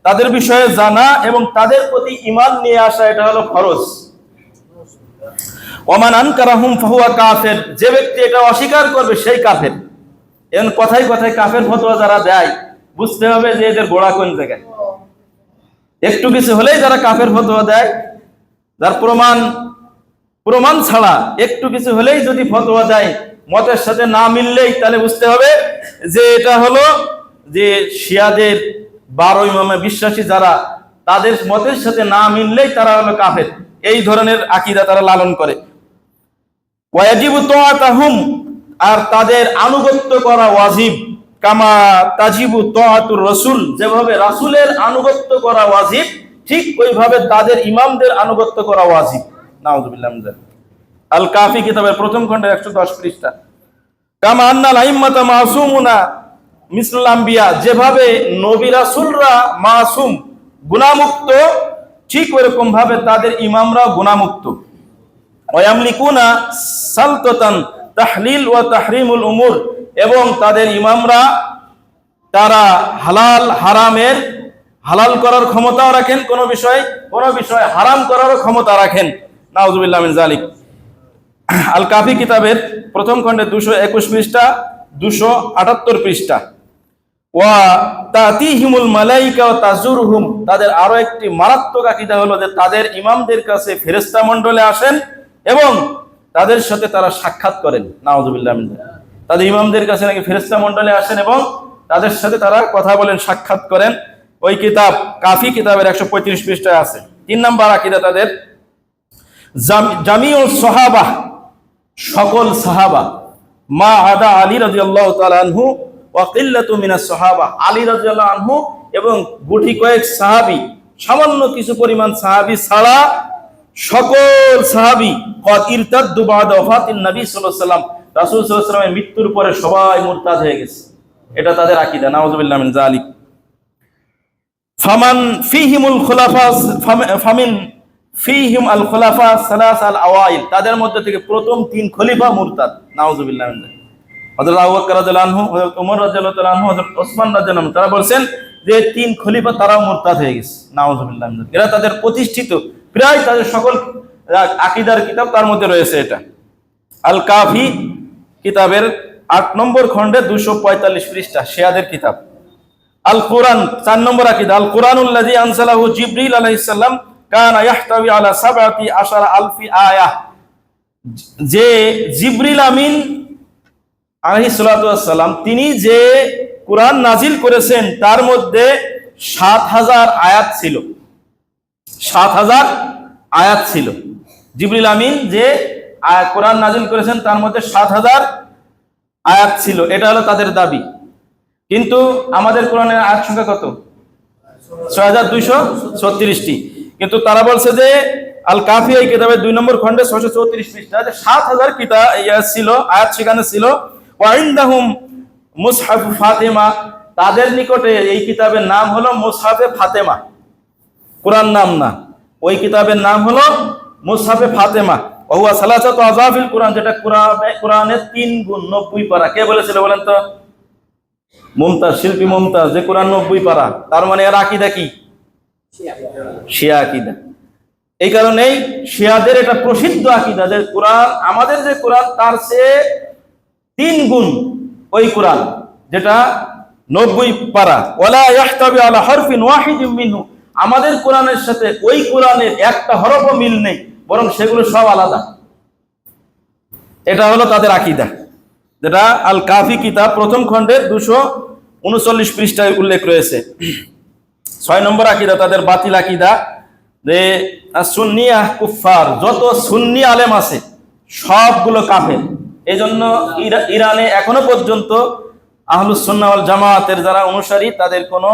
তাদের বিষয়ে জানা এবং তাদের প্রতি ঈমান নিয়ে আসা, এটা হলো ফরজ। ওমান আনকারাহুম ফাহুয়া কাফের, যে ব্যক্তি এটা অস্বীকার করবে সেই কাফের। এখন কথায় কথায় কাফের ফতোয়া যারা দেয়, বুঝতে হবে যে এদের গোড়া কোন জায়গায়। একটু কিছু হলেই যারা কাফের ফতোয়া দেয়, যার প্রমাণ ছাড়া একটু কিছু হলেই যদি ফতোয়া দেয় মতের সাথে না মিললেই, তাহলে বুঝতে হবে যে এটা হলো যে শিয়াদের 12 ইমামে বিশ্বাসী যারা, তাদের মতের সাথে না মিললেই তারা হলো কাফের। এই ধরনের আকীদা তারা লালন করে। ওয়াজিবু তাআতুহুম, আর তাদের আনুগত্য করা ওয়াজিব, কামা তাজিবু তাআতুর রাসূল, যেভাবে রাসূলের আনুগত্য করা ওয়াজিব, ঠিক ওইভাবে তাদের ইমামদের আনুগত্য করা ওয়াজিব। নাউযুবিল্লাহ মিন যালিক। আল কাফি কিতাবের প্রথম খণ্ডের 110 পৃষ্ঠা। কামা আন্নাল আইম্মাতা মাসুমুনা মিসলুল আম্বিয়া, যেভাবে নবী রাসূলরা মাসুম গুনাহমুক্ত, ঠিক ওরকম ভাবে তাদের ইমামরাও গুনাহমুক্ত। ওয়ায়ামলিকুনা সালতাতান তাহলিল ওয়া তাহরিমুল উমুর, এবং তাদের ইমামরা তারা হালাল করার ক্ষমতাও রাখেন, কোন বিষয় হারাম করারও ক্ষমতা রাখেন। নাউযুবিল্লাহ মিন যালিক। আল কাফি কিতাবের প্রথম খণ্ডে 221 পৃষ্ঠা, 278 পৃষ্ঠা। ওয়া তাতিহিমুল মালাইকা ওয়া তাজুরহুম, তাদের আরো একটি মারাত্মক আকীদা হলো যে তাদের ইমামদের কাছে ফেরেশতা মণ্ডলী আসেন এবং তাদের সাথে তারা সাক্ষাৎ করেন। নাউযুবিল্লাহ মিন যালিক। তাদের ইমামদের কাছে নাকি ফেরেশতা মণ্ডলী আসেন এবং তাদের সাথে তারা কথা বলেন, সাক্ষাৎ করেন। ওই কিতাব কাফি কিতাবের 135 পৃষ্ঠায় আছে। 3 নম্বর আকীদা তাদের জামিউস সাহাবা, সকল সাহাবা, মা আদা আলী রাদিয়াল্লাহু তাআলা আনহু ওয়া কিল্লাতু মিনাস সাহাবা, আলী রাদিয়াল্লাহু আনহু এবং গুটি কয়েক সাহাবী, সামান্য কিছু পরিমাণ সাহাবী ছাড়া সকল সাহাবী ক্বাদ ইরতাদ্দু বা'দা ওয়াফাতিন নবী সাল্লাল্লাহু আলাইহি ওয়াসাল্লাম, রাসূল সাল্লাল্লাহু আলাইহি ওয়াসাল্লামের মৃত্যুর পরে সবাই মুরতাদ হয়ে গেছে। এটা তাদের আকীদা। নাউযুবিল্লাহ মিন যালিক। ফামান ফীহিমুল খুলাফা ফীহিম আল খুলাফা সালাস আল আওয়াইল, তাদের মধ্যে থেকে প্রথম 3 খলিফা মুরতাদ। নাউযুবিল্লাহ মিন যালিক। হযরত আবু বকর রাদিয়াল্লাহু আনহু, হযরত ওমর রাদিয়াল্লাহু তাআলা আনহু, হযরত ওসমান রাদিয়াল্লাহু আনহু, তারা বলেন যে 3 খলিফা তারাও মুরতাদ হয়ে গেছে। নাউযুবিল্লাহ মিন যালিক। এরা তাদের প্রতিষ্ঠিত, প্রায় তাদের সকল আকীদার কিতাব তার মধ্যে রয়েছে এটা। আল কাফি কিতাবের 8 নম্বর খণ্ডে 245 পৃষ্ঠা, শিয়াদের কিতাব। আল কুরআন 4 নম্বর আকীদা, আল কুরআনুল্লাযী আনসালাহু জিবরিল আলাইহিস সালাম কানা ইয়াহতাওয়ি আলা 17 আলফি আয়াহ, যে জিবরিল আমিন আলাইহিস সালাতু ওয়াস সালাম তিনি যে কুরআন নাজিল করেছেন তার মধ্যে 7000 আয়াত ছিল। 7000 আয়াত ছিল। জিবরিল আমিন যে কুরআন নাজিল করেছেন তার মধ্যে 7000 আয়াত ছিল, এটা হলো তাদের দাবি। কিন্তু আমাদের কোরআনের আয়াত সংখ্যা কত? 6236টি। কিন্তু তারা বলছে যে আল কাফি এই কিতাবের 2 নম্বর খণ্ডে 634 পৃষ্ঠা 7000 কিতাব ছিল, আয়াত সেখানে ছিল। ওয়া ইনদাহুম মুসহাফ ফাতেমা, তাদের নিকটে এই কিতাবের নাম হলো মুসহাফে ফাতেমা, কুরআন নাম না। ওই কিতাবের নাম হলো মুসহাফে ফাতেমা। ওয়া হুয়া সালাসাতু আযাফিল কুরআন, যেটা কুরআনের 3 গুণ 90 পারা। কে বলেছিল বলেন তো? মুমতাজ, শিল্পী মুমতাজ, যে কুরআন 90 পারা। তার মানে এর আকীদা কি? শিয়া আকীদা। এই কারণেই শিয়াদের এটা প্রসিদ্ধ আকীদা যে কুরআন, আমাদের যে কুরআন তার চেয়ে 3 গুণ ওই কুরআন, যেটা 90 পারা। ওয়ালা ইয়াহতাবি আলা হারফিন ওয়াহিদিন মিনহু, আমাদের কোরআনের সাথে ওই কোরআনের একটা হরফও মিল নেই, বরং সেগুলো সব আলাদা। এটা হলো তাদের আকীদা, যেটা আল কাফি কিতাব প্রথম খণ্ডের 239 পৃষ্ঠায় উল্লেখ রয়েছে। 6 নম্বর আকীদা তাদের বাতিল আকীদা, যে সুন্নিয়া কুফফার, যত সুন্নি আলেম আছে সবগুলো কাফের। এজন্য ইরানে এখনো পর্যন্ত আহলুস সুন্নাহ ওয়াল জামাতের যারা অনুসারী তাদের কোনো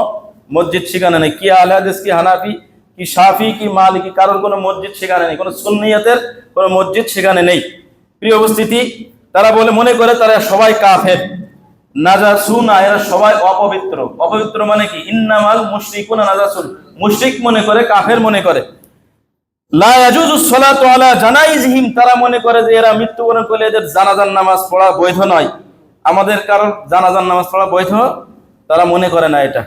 মসজিদ সেখানে নেই। কি আহলে হাদিস, কি হানাফি, কি শাফি, কি মালিকি, কারোর কোনো মসজিদ সেখানে নেই, কোনো সুন্নিয়াতের কোনো মসজিদ সেখানে নেই। প্রিয় উপস্থিতি, তারা মনে করে তারা সবাই কাফের। নাজাসুনা, এরা সবাই অপবিত্র। অপবিত্র মানে কি? ইন্নামাল মুশরিকুনা নাজাসুন, মুশরিক মনে করে, কাফের মনে করে। লা ইয়াজুজুস সালাতু আলা জানাইজিহিম, তারা মনে করে যে এরা মৃত্যুবরণ করলে এদের জানাজার নামাজ পড়া বৈধ নয়, আমাদের কারোর জানাজার নামাজ পড়া বৈধ, তারা মনে করে না এটা।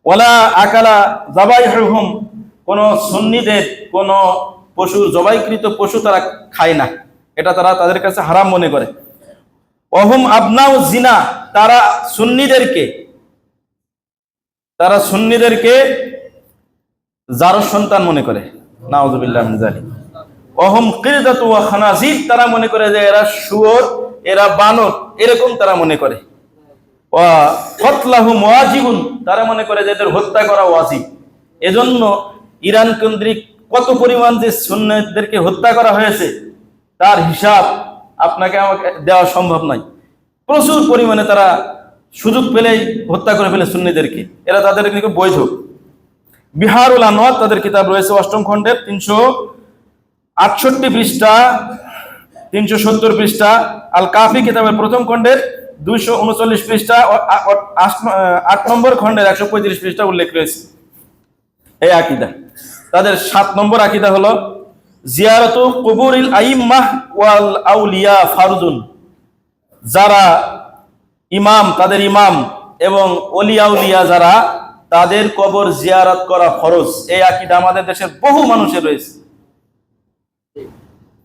ওয়ালা আকালা যাবাইহুম, কোন সুন্নিদের কোন পশুর জবাইকৃত পশু তারা খায় না, এটা তারা তাদের কাছে হারাম মনে করে। ওহুম আবনাউ জিনা, তারা সুন্নিদেরকে জারজ সন্তান মনে করে, নাউযুবিল্লাহি মিন যালিক। ওহুম কিরদাতু ওয়া খানাজির, তারা মনে করে যে এরা শুয়োর, এরা বানর, এরকম তারা মনে করে। ওয়া কতলাহুম ওয়াজিবুন, তারা মনে করে যে এদের হত্যা করা ওয়াজিব। এজন্য ইরান কেন্দ্রিক কত পরিমাণ যে সুন্নিদেরকে হত্যা করা হয়েছে তার হিসাব আপনাকে আমাকে দেওয়া সম্ভব নয়। প্রচুর পরিমাণে তারা সুযোগ পেলেই হত্যা করে ফেলে সুন্নিদেরকে, এরা তাদের বৈধ। বিহারুল আনোয়ার তাদের কিতাব রয়েছে 8ম খণ্ডের 368 পৃষ্ঠা, 370 পৃষ্ঠা। আল কাফি কিতাবের 1ম খণ্ডের 239 পৃষ্ঠা, 8 নম্বর খণ্ডের 135 পৃষ্ঠা উল্লেখ রয়েছে এই আকীদা। তাদের 7 নম্বর আকীদা হলো জিয়ারাতু কুবুরিল আইম্মাহ ওয়াল আউলিয়া ফারজুন, যারা ইমাম, তাদের ইমাম এবং ওলিয়া উলিয়া যারা, তাদের কবর জিয়ারত করা ফরজ। এই আকীদা আমাদের দেশের বহু মানুষের রয়েছে।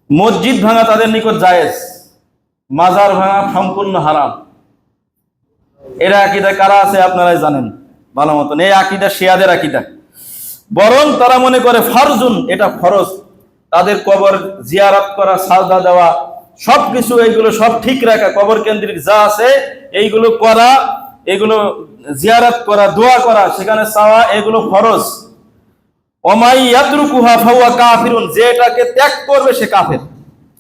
মসজিদ ভাঙা তাদের নিকট জায়েজ, মাজার ভাঙা সম্পূর্ণ হারাম। এরা আকীদা কারা আছে আপনারাই জানেন ভালো মতন। এই আকীদা শিয়াদের আকীদা। বরং তারা মনে করে ফারজুন, এটা ফরজ, তাদের কবর জিয়ারত করা, সাজদা দেওয়া, সবকিছু এইগুলো সব ঠিক রাখা, কবর কেন্দ্রিক যা আছে এইগুলো করা, এগুলো জিয়ারত করা, দোয়া করা, সেখানে চাওয়া, এগুলো ফরজ। ওমাই ইয়াতরুকুহা ফাহুয়া কাফিরুন, যে এটাকে ত্যাগ করবে সে কাফের।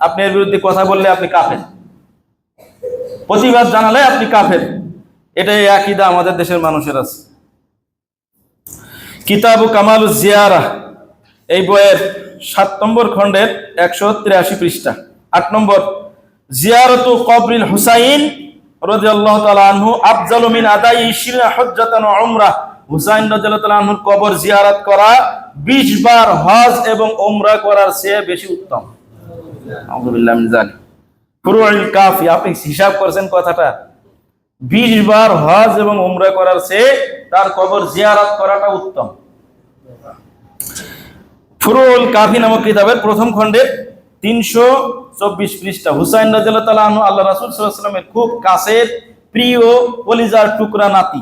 আপনি এর বিরুদ্ধে কথা বললে আপনি কাফের, প্রতিবাদ জানালে আপনি কাফের। এটাই আকীদা আমাদের দেশের মানুষের আছে। কিতাবু কামালুজ জিয়ারা, এই বইয়ের 7 নম্বর খণ্ডের 183 পৃষ্ঠা, 8 নম্বর। জিয়ারতু কবরিল হুসাইন রাদিয়াল্লাহু তাআলা আনহু আফজালু মিন আদাই 20 হজ্জাতান ওয়া উমরাহ, হুসাইন রাদিয়াল্লাহু তাআলা আনহুর কবর জিয়ারত করা 20 বার হজ এবং উমরা করার চেয়ে বেশি উত্তম। আউযুবিল্লাহি মিন যালিক। ফুরুউল কাফি, আপনি হিসাব করেছেন কথাটা, 20 বার হজ এবং উমরা করার চেয়ে তার কবর জিয়ারত করাটা উত্তম। ফুরুউল কাফি নামক কিতাবের 1ম খণ্ডের 324 পৃষ্ঠা। হুসাইন রাদিয়াল্লাহু তাআলা আনহু আল্লাহ রাসূল সাল্লাল্লাহু আলাইহি ওয়াসাল্লামের খুব কাছের প্রিয় কলিজার টুকরা নাতি,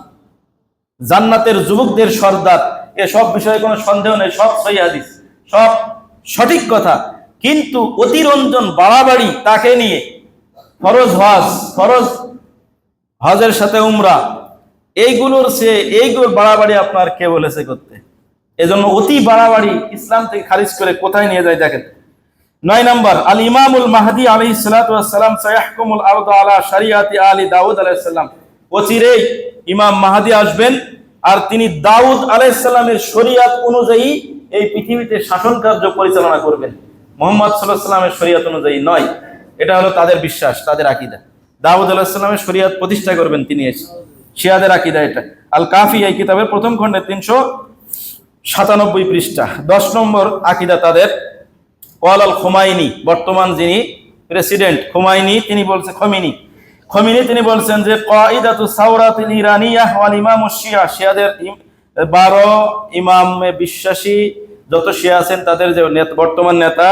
জান্নাতের যুবকদের সর্দার। এসব বিষয়ে কোনো সন্দেহ নেই, সব সহিহ হাদিস, সব সঠিক কথা। কিন্তু অতিরঞ্জন, বাড়াবাড়ি তাকে নিয়ে, ফরজ হজের সাথে উমরা, এইগুলোর বাড়াবাড়ি আপনার কে বলেছে করতে? এজন্য অতি বাড়াবাড়ি ইসলাম থেকে খারিজ করে কোথায় নিয়ে যায় দেখেন। 9 নম্বর, আল ইমামুল মাহদি আলাইহিস সালাতু ওয়াস সালাম সায়াহকুমুল আরদ আলা শরিয়াতি আলী দাউদ আলাইহিস সালাম, অচিরেই ইমাম মাহদি আসবেন আর তিনি দাউদ আলাইহিস সালামের শরিয়ত অনুযায়ী এই পৃথিবীতে শাসন কার্য পরিচালনা করবেন, মুহাম্মদ সাল্লাল্লাহু আলাইহি সাল্লামের শরিয়ত অনুযায়ী নয়। এটা হলো তাদের বিশ্বাস, তাদের আকীদা। দাউদ আলাইহিস সালামের শরিয়ত প্রতিষ্ঠা করবেন তিনি, শিয়াদের আকীদা এটা। আল কাফি এই কিতাবের 1ম খণ্ডে 397 পৃষ্ঠা। 10 নম্বর আকীদা তাদের, ক্বাল আল খুমাইনি, বর্তমান যিনি প্রেসিডেন্ট খুমাইনি, তিনি তিনি বলছেন যে কায়দাতু সাওরাতিল ইরানিয়াহ ওয়াল ইমামুশ শিয়া, শিয়াদের 12 ইমামে বিশ্বাসী যত শিয়া আছেন তাদের যে বর্তমান নেতা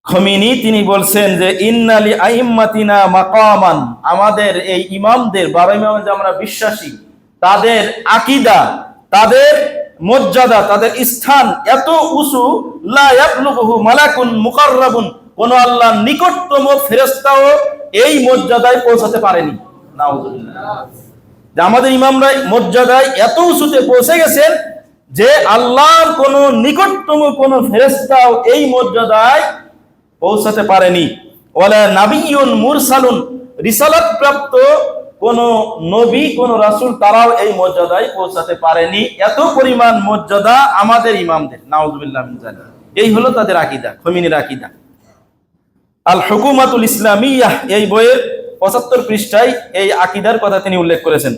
খমিনি, তিনি বলছেন যে ইন্নালি আইম্মাতিনা মাকামান, আমাদের এই ইমামদের 12 ইমামে যে আমরা বিশ্বাসী, তাদের আকীদা, তাদের মর্যাদা, তাদের স্থান এত উঁচু, লা ইয়াবলুগুহু মালাকুন মুকাররাবুন, কোন আল্লাহর নিকটতম ফেরেশতাও এই মর্যাদায় পৌঁছাতে পারেনি। নাউযুবিল্লাহ। যে আমাদের ইমামরা মর্যাদায় এত উঁচুতে পৌঁছে গেছেন যে আল্লাহর কোন নিকটতম কোন ফেরেশতাও এই মর্যাদায় পৌঁছাতে পারেনি। ওয়ালা নাবিয়্যুন মুরসালুন, রিসালাত প্রাপ্ত কোন নবী, কোন রাসূল, তারাও এই মর্যাদায় পৌঁছাতে পারেনি। এত পরিমাণ মর্যাদা আমাদের ইমামদের। নাউযুবিল্লাহ মিন যালিক। এই হলো তাদের আকীদা, খমিনির আকীদা। আল হুকুমাতুল ইসলামিয়াহ এই বইয়ের 75 পৃষ্ঠায় এই আকীদার কথা তিনি উল্লেখ করেছেন।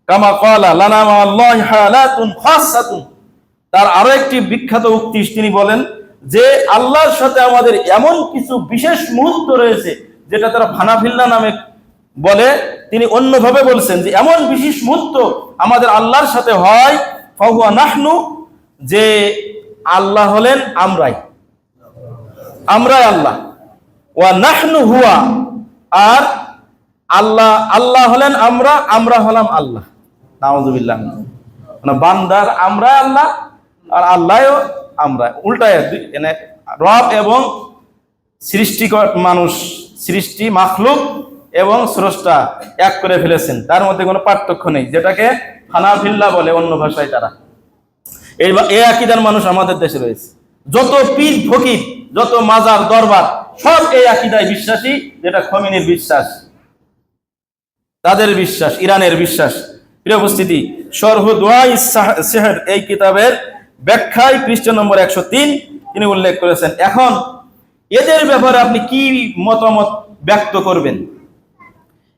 কামা ক্বালা লানা মা আল্লাহি হালাতুন খাসসাতুন, তার আরো একটি বিখ্যাত উক্তি তিনি বলেন, যে আল্লাহর সাথে আমাদের এমন কিছু বিশেষ মুহূর্ত রয়েছে যেটা তারা ফানাফিল্লা নামে বলে, তিনি অন্যভাবে বলছেন যে এমন বিশেষ মুহূর্ত আমাদের আল্লাহর সাথে হয়, ফাহুয়া নাহনু, যে আল্লাহ হলেন আমরাই আল্লাহ, ওয়া নাহনু হুয়া, আর আল্লাহ হলেন আমরা হলাম আল্লাহ। নাউযুবিল্লাহ। মানে বান্দার আমরা আল্লাহ আর আল্লাহও আমরা, উল্টায় মানে রব এবং সৃষ্টিকর মানুষ, সৃষ্টি মাখলুক এবং স্রষ্টা এক করে ফেলেছেন, তার মধ্যে কোনো পার্থক্য নেই, যেটাকে হানাফিল্লা বলে অন্য ভাষায় তারা। এই আকীদার মানুষ আমাদের দেশে রয়েছে। যত পীর ফকির, যত মাজার দরবার, সব এই আকীদায় বিশ্বাসী, যেটা খমিনির বিশ্বাস, তাদের বিশ্বাস, ইরানের বিশ্বাস। প্রিয় উপস্থিতি, শরহ দুআইস সিহর এই কিতাবের ব্যাখ্যায় পৃষ্ঠা নম্বর 103 তিনি উল্লেখ করেছেন। এখন এদের ব্যাপারে আপনি কি মতামত ব্যক্ত করবেন?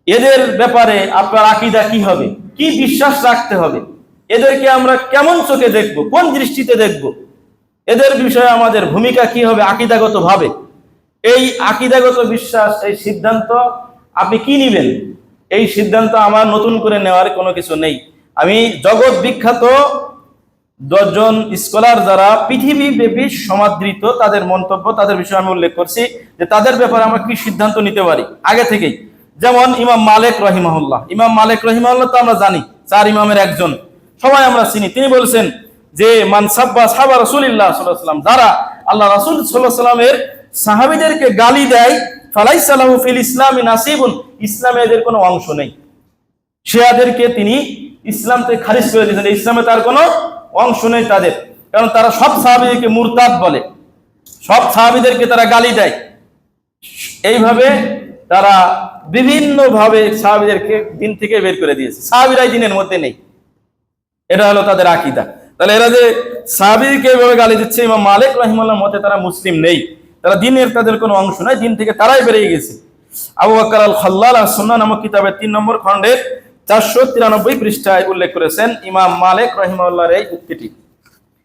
এদের ব্যাপারে আপনার আকীদা কি হবে, কি বিশ্বাস রাখতে হবে? এদেরকে আমরা কেমন চোখে দেখব, কোন দৃষ্টিতে দেখব? এদের বিষয়ে আমাদের ভূমিকা কি হবে আকীদাগত ভাবে? এই আকীদাগত বিশ্বাস, এই সিদ্ধান্ত আপনি কি নেবেন? এই সিদ্ধান্ত আমার নতুন করে নেওয়ার কোনো কিছু নেই। আমি জগৎ বিখ্যাত 10 জন স্কলার যারা পৃথিবীব্যাপী সমাদৃত, তাদের মন্তব্য, তাদের বিষয়ে আমি উল্লেখ করছি যে তাদের ব্যাপারে আমরা কি সিদ্ধান্ত নিতে পারি আগে থেকেই। যেমন ইমাম মালিক রহিমাহুল্লাহ, তো আমরা জানি 4 ইমামের একজন, সবাই আমরা চিনি। তিনি বলছেন যে মান সাব্বা সাহাবা রাসূলুল্লাহ সাল্লাল্লাহু আলাইহি ওয়াসাল্লাম, যারা আল্লাহ রাসূল সাল্লাল্লাহু আলাইহি ওয়াসাল্লামের সাহাবীদেরকে গালি দেয়, ফালাইসা লাহু ফিল ইসলামি নাসিবুন, ইসলামে এদের কোনো অংশ নেই। শিয়াদেরকে তিনি ইসলাম থেকে খারিজ করে দিয়েছেন, ইসলামে তার কোনো অংশ নেই তাদের, কারণ তারা সব সাহাবীদেরকে মুরতাদ বলে, সব সাহাবীদেরকে তারা গালি দেয়। এইভাবে তারা বিভিন্ন ভাবে সাহাবীদেরকে দিন থেকে বের করে দিয়েছে, সাহাবীরাই দিনের মধ্যে নেই। এটা হলো তাদের আকীদা। তাহলে এরা যে সাহাবীকে এভাবে গালি দিচ্ছে, ইমাম মালিক রাহিমাহুল্লাহর মতে তারা মুসলিম নেই, তারা দিনের তাদের কোনো অংশ নাই, দিন থেকে তারাই বেরিয়ে গেছে। আবু বকর আল খাল্লাল আস-সুন্নাহ নামক কিতাবের 3 নম্বর খণ্ডের 493 পৃষ্ঠায় উল্লেখ করেছেন ইমাম মালিক রাহিমাহুল্লাহর এই উক্তিটি।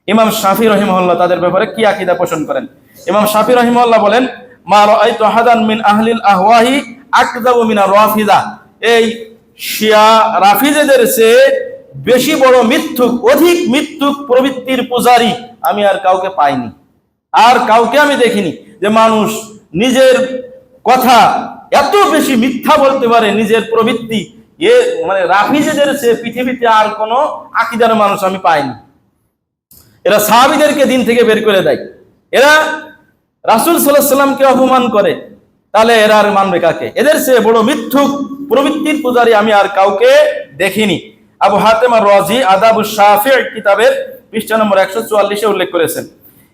ইমাম শাফি রাহিমাহুল্লাহ তাদের ব্যাপারে কি আকীদা পোষণ করেন? ইমাম শাফি রাহিমাহুল্লাহ বলেন, মা রাআইতু আহাদান মিন আহলিল আহওয়াহি আকযাবু মিনা রাফিদা, এই শিয়া রাফিজেদের চেয়ে বেশি বড় মিথ্যুক, অধিক মিথ্যুক প্রবৃত্তির পূজারী আমি আর কাউকে পাইনি, আর কাউকে আমি দেখিনি যে মানুষ নিজের কথা এত বেশি মিথ্যা বলতে পারে, নিজের প্রবৃত্তি, মানে রাফিজেদের চেয়ে পৃথিবীতে আর কোনো আকীদার মানুষ আমি পাইনি। এরা সাহাবীদেরকে দিন থেকে বের করে দেয়, এরা রাসূল সাল্লাল্লাহু আলাইহি ওয়াসাল্লামকে অপমান করে, তাহলে এরা আর মানবে কাকে? এদের চেয়ে বড় মিথ্যুক প্রবৃত্তির পূজারী আমি আর কাউকে দেখিনি। আবু হাতেম আর-রাজি আদাবুশ শাফিঈ কিতাবের পৃষ্ঠা নম্বর 144 উল্লেখ করেছেন।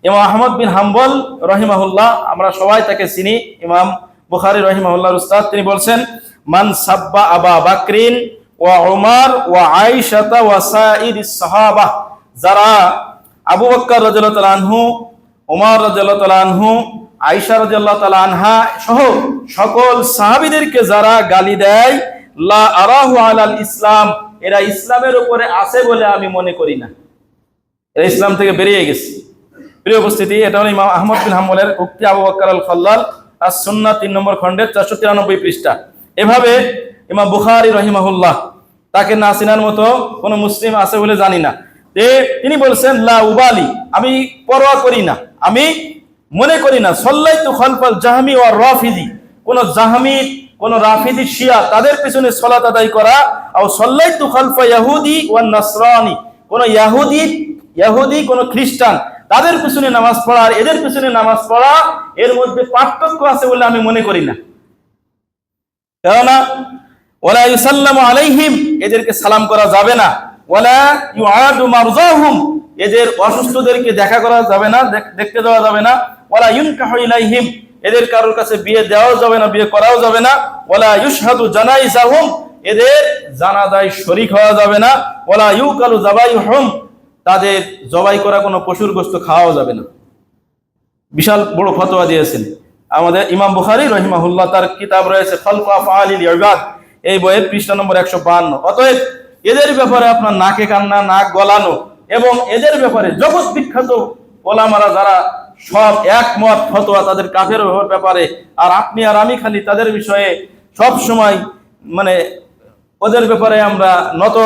ইমাম আহমদ বিন হাম্বল রহিমাহুল্লাহ, আমরা সবাই তাকে চিনি, ইমাম বুখারী রহিমাহুল্লাহর উস্তাদ, তিনি বলছেন, মান সাব্বা আবা বাকরিন ওয়া উমর ওয়া আয়েশা ওয়া সাইরিস সাহাবা, যারা আবু বকর রাদিয়াল্লাহু তাআলা আনহু, ওমর রাদিয়াল্লাহু তাআলা আনহু, আয়েশা রাদিয়াল্লাহু তাআলা আনহা সহ সকল সাহাবীদেরকে যারা গালি দেয়, লা আরাহু আলাল ইসলাম, এরা ইসলামের উপরে আছে বলে আমি মনে করি না, এরা ইসলাম থেকে বেরিয়ে গেছে। প্রিয় উপস্থিতি, এটা হলো ইমাম আহমদ বিন হাম্বলের উক্তি, আবু বকর আল খাল্লাল আস-সুন্নাহ 3 নম্বর খণ্ডের 493 পৃষ্ঠা। এভাবে ইমাম বুখারী রাহিমাহুল্লাহ, তাকে না চিনার মতো কোনো মুসলিম আছে বলে জানি না, তিনি বলছেন, লা উবালি, আমি পরোয়া করি না, আমি মনে করি না, সাল্লাইতু খালফাল জাহমি ওয়া রাফিজি, কোন জাহমি, কোন রাফিজি শিয়া তাদের পিছনে সালাত আদায় করা, আর সাল্লাইতু খালফা ইহুদি ওয়া নাসরানি, কোন ইহুদি কোন খ্রিস্টান তাদের পিছনে নামাজ পড়া আর এদের পিছনে নামাজ পড়া, এর মধ্যে পার্থক্য আছে বলে আমি মনে করি না। কেননা ওয়ালা ইউসাল্লামু আলাইহিম, এদেরকে সালাম করা যাবে না, ওয়ালা ইউআদু মারজাহুম, এদের অসুস্থদেরকে দেখা করা যাবে না, দেখতে দেওয়া যাবে না, ওয়ালা ইউনকাহু ইলাইহিম, এদের কারোর কাছে বিয়ে দেওয়াও যাবে না, বিয়ে করাও যাবে না, ওয়ালা ইউশহাদু জানাইজাহুম, এদের জানাজায় শরীক হওয়া যাবে না, ওয়ালা ইউকালু যাবাইহুম, তাদের জবাই করা কোনো পশুর গোশত খাওয়াও যাবে না। বিশাল বড় ফতোয়া দিয়েছেন আমাদের ইমাম বুখারী রাহিমাহুল্লাহ, তার কিতাব রয়েছে খালকু আফআলিল ইবাদ, এই বইয়ের পৃষ্ঠা নম্বর 152। অতএব এদের ব্যাপারে আপনার নাকে কান্না, নাক গলানো এবং এদের ব্যাপারে জগৎ বিখ্যাত ওলামারা যারা সব একমত ফতোয়া তাদের কাফের ব্যাপারে, আর আপনি আর আমি খালি তাদের বিষয়ে সব সময় মানে ওদের ব্যাপারে আমরা নত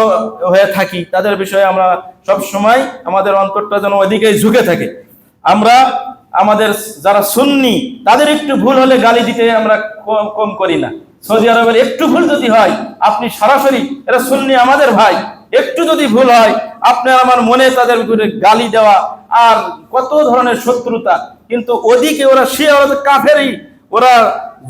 হয়ে থাকি, তাদের বিষয়ে আমরা সব সময় আমাদের অন্তরটা যেন ওদিকেই ঝুঁকে থাকে। আমরা আমাদের যারা সুন্নি তাদের একটু ভুল হলে গালি দিতে আমরা কম করি না। সৌদি আরবের একটু ভুল যদি হয় আপনি সরাসরি, এরা সুন্নি আমাদের ভাই, একটু যদি ভুল হয় আপনার আমার মনে তাদের উপরে গালি দেওয়া আর কত ধরনের শত্রুতা। কিন্তু ওদিকে ওরা শিয়া, ওরা তো কাফেরই, ওরা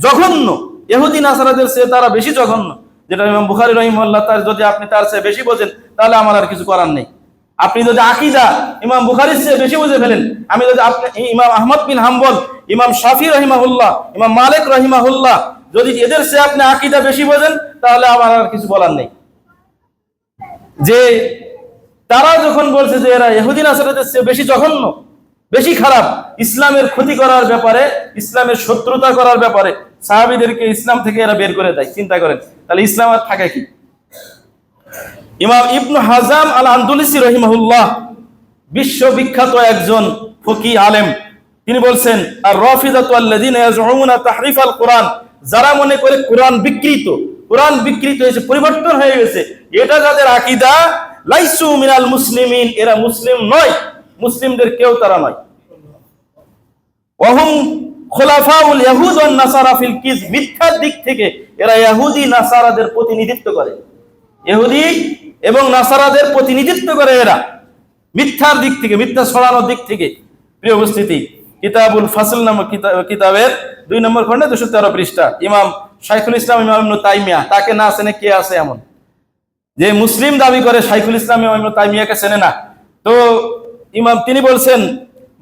জঘন্য, ইহুদি নাসারাদের চেয়ে তারা বেশি জঘন্য। যেটা ইমাম বুখারী রাহিমাহুল্লাহ, তার যদি আপনি তার চেয়ে বেশি বোঝেন তাহলে আমার আর কিছু করার নেই। আপনি যদি আকীদা ইমাম বুখারীর চেয়ে বেশি বুঝে ফেলেন, আমি যদি আপনি ইমাম আহমদ বিন হাম্বল, ইমাম শাফি রাহিমাহুল্লাহ, ইমাম মালিক রাহিমাহুল্লাহ, যদি এদের চেয়ে আপনি আকীদা বেশি বোঝেন তাহলে আমার আর কিছু বলার নেই। যে তারা যখন বলছে যে এরা ইহুদি নাসারাদের চেয়ে বেশি জঘন্য, বেশি খারাপ, ইসলামের ক্ষতি করার ব্যাপারে, ইসলামের শত্রুতা করার ব্যাপারে সাহাবীদেরকে ইসলাম থেকে এরা বের করে দেয়, চিন্তা করেন তাহলে ইসলাম আর থাকে কি? ইমাম ইবনু হাজাম আল আন্দুলুসি রাহিমাহুল্লাহ, বিশ্ববিখ্যাত একজন ফকিহ আলেম, তিনি বলছেন আর রাফিদাতু আল্লাযিনা ইয়াজউমুনা তাহরিফাল কোরআন, যারা মনে করে কোরআন বিকৃত, কোরআন বিকৃত হয়েছে, পরিবর্তন হয়ে গেছে, এটা যাদের আকীদা, লাইসু মিনাল মুসলিমিন, এরা মুসলিম নয়, মুসলিমদের কেউ তারা নয়। ওয়াহুম খুলাফাউল ইয়াহুদ ওয়ান নাসারা ফিল কিজ, মিথ্যার দিক থেকে এরা ইহুদি নাসারাদের প্রতিনিধিত্ব করে, ইহুদি এবং নাসারাদের প্রতিনিধিত্ব করে এরা মিথ্যার দিক থেকে, মিথ্যা ছড়ানোর দিক থেকে। প্রিয় উপস্থিতি, কিতাবুল ফাসল নামক কিতাবের 2 নম্বর খণ্ডে 213 পৃষ্ঠা, ইমাম শাইখুল ইসলাম ইমাম ইবনে তাইমিয়া, তাকে না চেনে কে আছে এমন? যে মুসলিম দাবি করে শাইখুল ইসলাম ইমাম ইবনে তাইমিয়াকে চেনে না। তো ইমাম তিনি বলছেন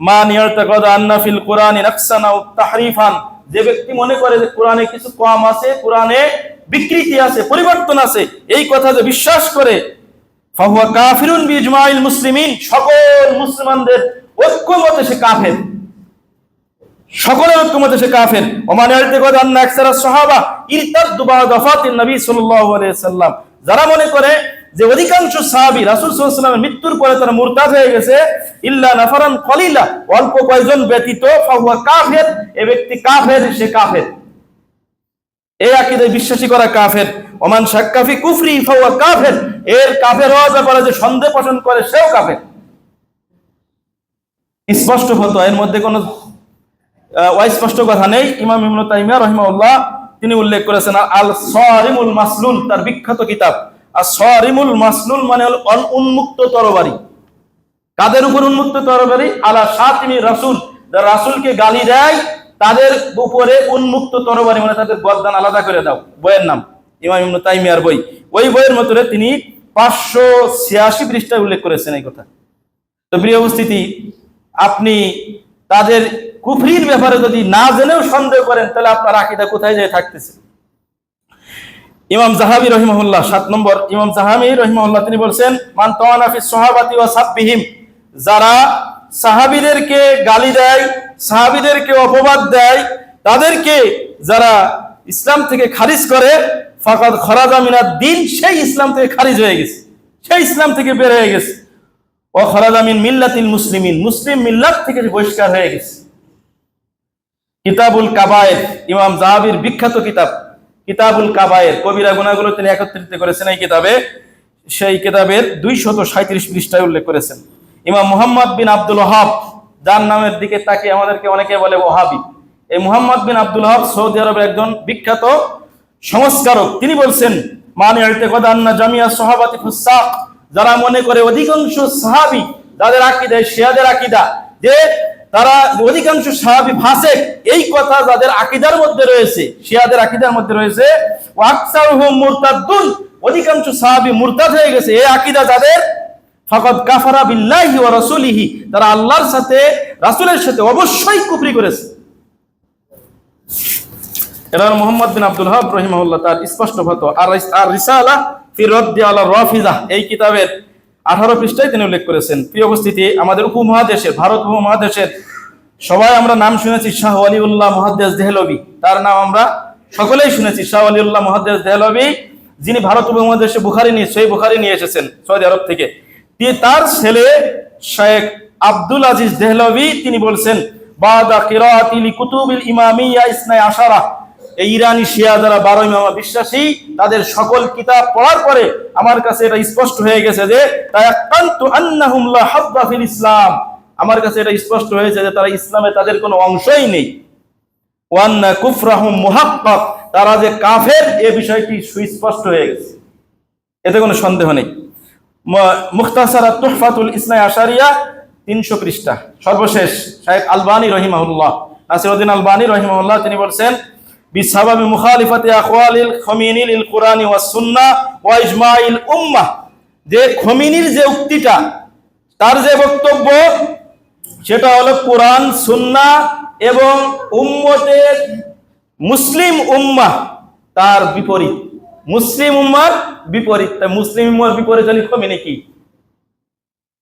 মান ইয়াতাকাদা আন্না ফিল কোরআনি নাকসান আও তাহরিফান, যে ব্যক্তি মনে করে যে কোরআনে কিছু কম আছে, কোরআনে বিকৃতি আছে, পরিবর্তন আছে, এই কথা যে বিশ্বাস করে, ফাহুয়া কাফিরুন বিইজমাইল মুসলিমিন, সকল মুসলমানদের ঐক্যমতে সে কাফের, সকলের ঐক্যমতে সে কাফের। ওমান ইয়াতাকাদা আন্না আকসারা সাহাবা ইরতাদু বা'দা ওয়াফাতিন নবী সাল্লাল্লাহু আলাইহি সাল্লাম, যারা মনে করে যে অধিকাংশ সাহাবী রাসূল সাল্লাল্লাহু আলাইহি ওয়াসাল্লামের মৃত্যুর পরে তারা মুরতাদ হয়ে গেছে, ইল্লা নাফারান কলিলা, অল্প কয়েকজন ব্যতীত, ফাহুয়া কাফের, এই ব্যক্তি কাফের, সে কাফের, এই আকীদায় বিশ্বাসী করা কাফের। ওমান শাক্কা ফি কুফরি ফাহুয়া কাফের, এর কাফের হওয়ার ব্যাপারে যে সন্দেহ পোষণ করে সেও কাফের। স্পষ্ট হতো, এর মধ্যে কোনো অস্পষ্ট কথা নেই। ইমাম ইবনে তাইমিয়া রাহিমাহুল্লাহ তিনি উল্লেখ করেছেন আল সারিমুল মাসলুল, তার বিখ্যাত কিতাব। আর সারিমুল মাসলুল মানে হলো উন্মুক্ত তরবারি। কাদের উপর উন্মুক্ত তরবারি? আলা শাতিমি রাসূল, যারা রাসূলকে গালি দেয় তাদের উপরে উন্মুক্ত তরবারি, মানে তাদের গর্দান আলাদা করে দাও, বইয়ের নাম ইমাম ইবনে তাইমিয়ার বই। ওই বইয়ের মধ্যে তিনি 586 পৃষ্ঠায় উল্লেখ করেছেন এই কথা। তো প্রিয় উপস্থিতি, আপনি তাদের কুফরির ব্যাপারে যদি না জেনেও সন্দেহ করেন তাহলে আপনার আকীদা কোথায় যায় থাকতেছে। ইমাম যাহাবী রাহিমাহুল্লাহ 7 নম্বর, ইমাম যাহাবী রাহিমাহুল্লাহ তিনি বলছেন মান তাওয়ানা ফিস সাহাবাতি ওয়া সাববিহিম, যারা সাহাবীদেরকে গালি দেয়, সাহাবীদেরকে অপবাদ দেয়, তাদেরকে যারা ইসলাম থেকে খারিজ করে, ফাকাদ খরাজা মিনাদ দ্বীন, সেই ইসলাম থেকে খারিজ হয়ে গেছে, সেই ইসলাম থেকে বের হয়ে গেছে। ওয়া খরাজা মিন মিল্লাতিল মুসলিমিন, মুসলিম মিল্লাত থেকে বহিষ্কার হয়ে গেছে। কিতাবুল কাবায়ের, ইমাম যাহাবীর বিখ্যাত কিতাব কিতাবুল কাবায়ের, কবিরা গুনাহগুলো তিনি একত্রিত করেছেন এই কিতাবে। সেই কিতাবের 237 পৃষ্ঠায় উল্লেখ করেছেন ইমাম মুহাম্মদ বিন আব্দুল ওয়াহাব, যার নামের দিকে তাকে আমাদেরকে অনেকে বলে ওয়াহাবি। এই মুহাম্মদ বিন আব্দুল ওয়াহাব সৌদি আরবের একজন বিখ্যাত সংস্কারক। তিনি বলছেন মান ইয়াতাকাদা আন্না জামিয়া সাহাবাতি ফুসাক, যারা মনে করে অধিকাংশ সাহাবী, যাদের আকীদা শিয়াদের আকীদা যে তারা অধিকাংশ সাহাবী ফাসিক, এই কথা যাদের আকীদার মধ্যে রয়েছে, শিয়াদের আকীদার মধ্যে রয়েছে, ওয়া আকসারুহুম মুরতাদুন, অধিকাংশ সাহাবী মুরতাদ হয়ে গেছে, এই আকীদা যাদের, ফাকাদ কাফারা বিল্লাহি ওয়া রাসূলিহি, তারা আল্লাহর সাথে রাসূলের সাথে অবশ্যই কুফরি করেছে। এটা মুহাম্মদ বিন আব্দুল ওয়াহাব রাহিমাহুল্লাহ তার স্পষ্ট ফতোয়া আর রিসালা ফি রাদ্দি আলা রাফিদা, এই কিতাবের 18 পৃষ্ঠায় তিনি উল্লেখ করেছেন। প্রিয় উপস্থিতি, আমাদের উপমহাদেশের, ভারত উপমহাদেশের সবাই আমরা নাম শুনেছি শাহ ওয়ালিউল্লাহ মুহাদ্দিস দেহলভী, তার নাম আমরা সকলেই শুনেছি, শাহ ওয়ালিউল্লাহ মুহাদ্দিস দেহলভী, যিনি ভারত উপমহাদেশে সহিহ বুখারী নিয়ে এসেছেন সৌদি আরব থেকে। তার ছেলে শেখ আব্দুল আজিজ দেহলভী তিনি বলছেন বাদা কিরাআতি লিকুতুবিল ইমামিয়া ইসনাই আশারা। এই ইরানি শিয়া যারা 12 ইমামা বিশ্বাসী, তাদের সকল কিতাব পড়ার পরে আমার কাছে এটা স্পষ্ট হয়ে গেছে যে তায়াক্কানতু আন্নাহুম লা হাদ্দা ফিল ইসলাম, আমার কাছে এটা স্পষ্ট হয়েছে যে তারা ইসলামে তাদের কোনো অংশই নেই। ওয়ান্না কুফরাহুম মুহাক্কাক, তারা যে কাফের এই বিষয়টি সুস্পষ্ট হয়ে গেছে, এতে কোনো সন্দেহ নেই। মুখতাসারাত তুহফাতুল ইসনাই আশারিয়া 300 পৃষ্ঠা। সর্বশেষ শাইখ আলবানী রহিমাহুল্লাহ, নাসিরউদ্দিন আলবানী রহিমাহুল্লাহ, তিনি বলছেন বিসাবাবি মুখালিফাতি আখওয়ালিল খমিনি লিল কুরআনি ওয়াস সুন্নাহ ওয়া ইজমাইল উম্মাহ, যে খমিনির যে উক্তিটা, তার যে বক্তব্য, সেটা হলো কোরআন সুন্নাহ এবং উম্মতের মুসলিম উম্মাহ তার বিপরীত, মুসলিম উম্মার বিপরীত। তাই মুসলিম উম্মার বিপরীত হলে খমিনি কি?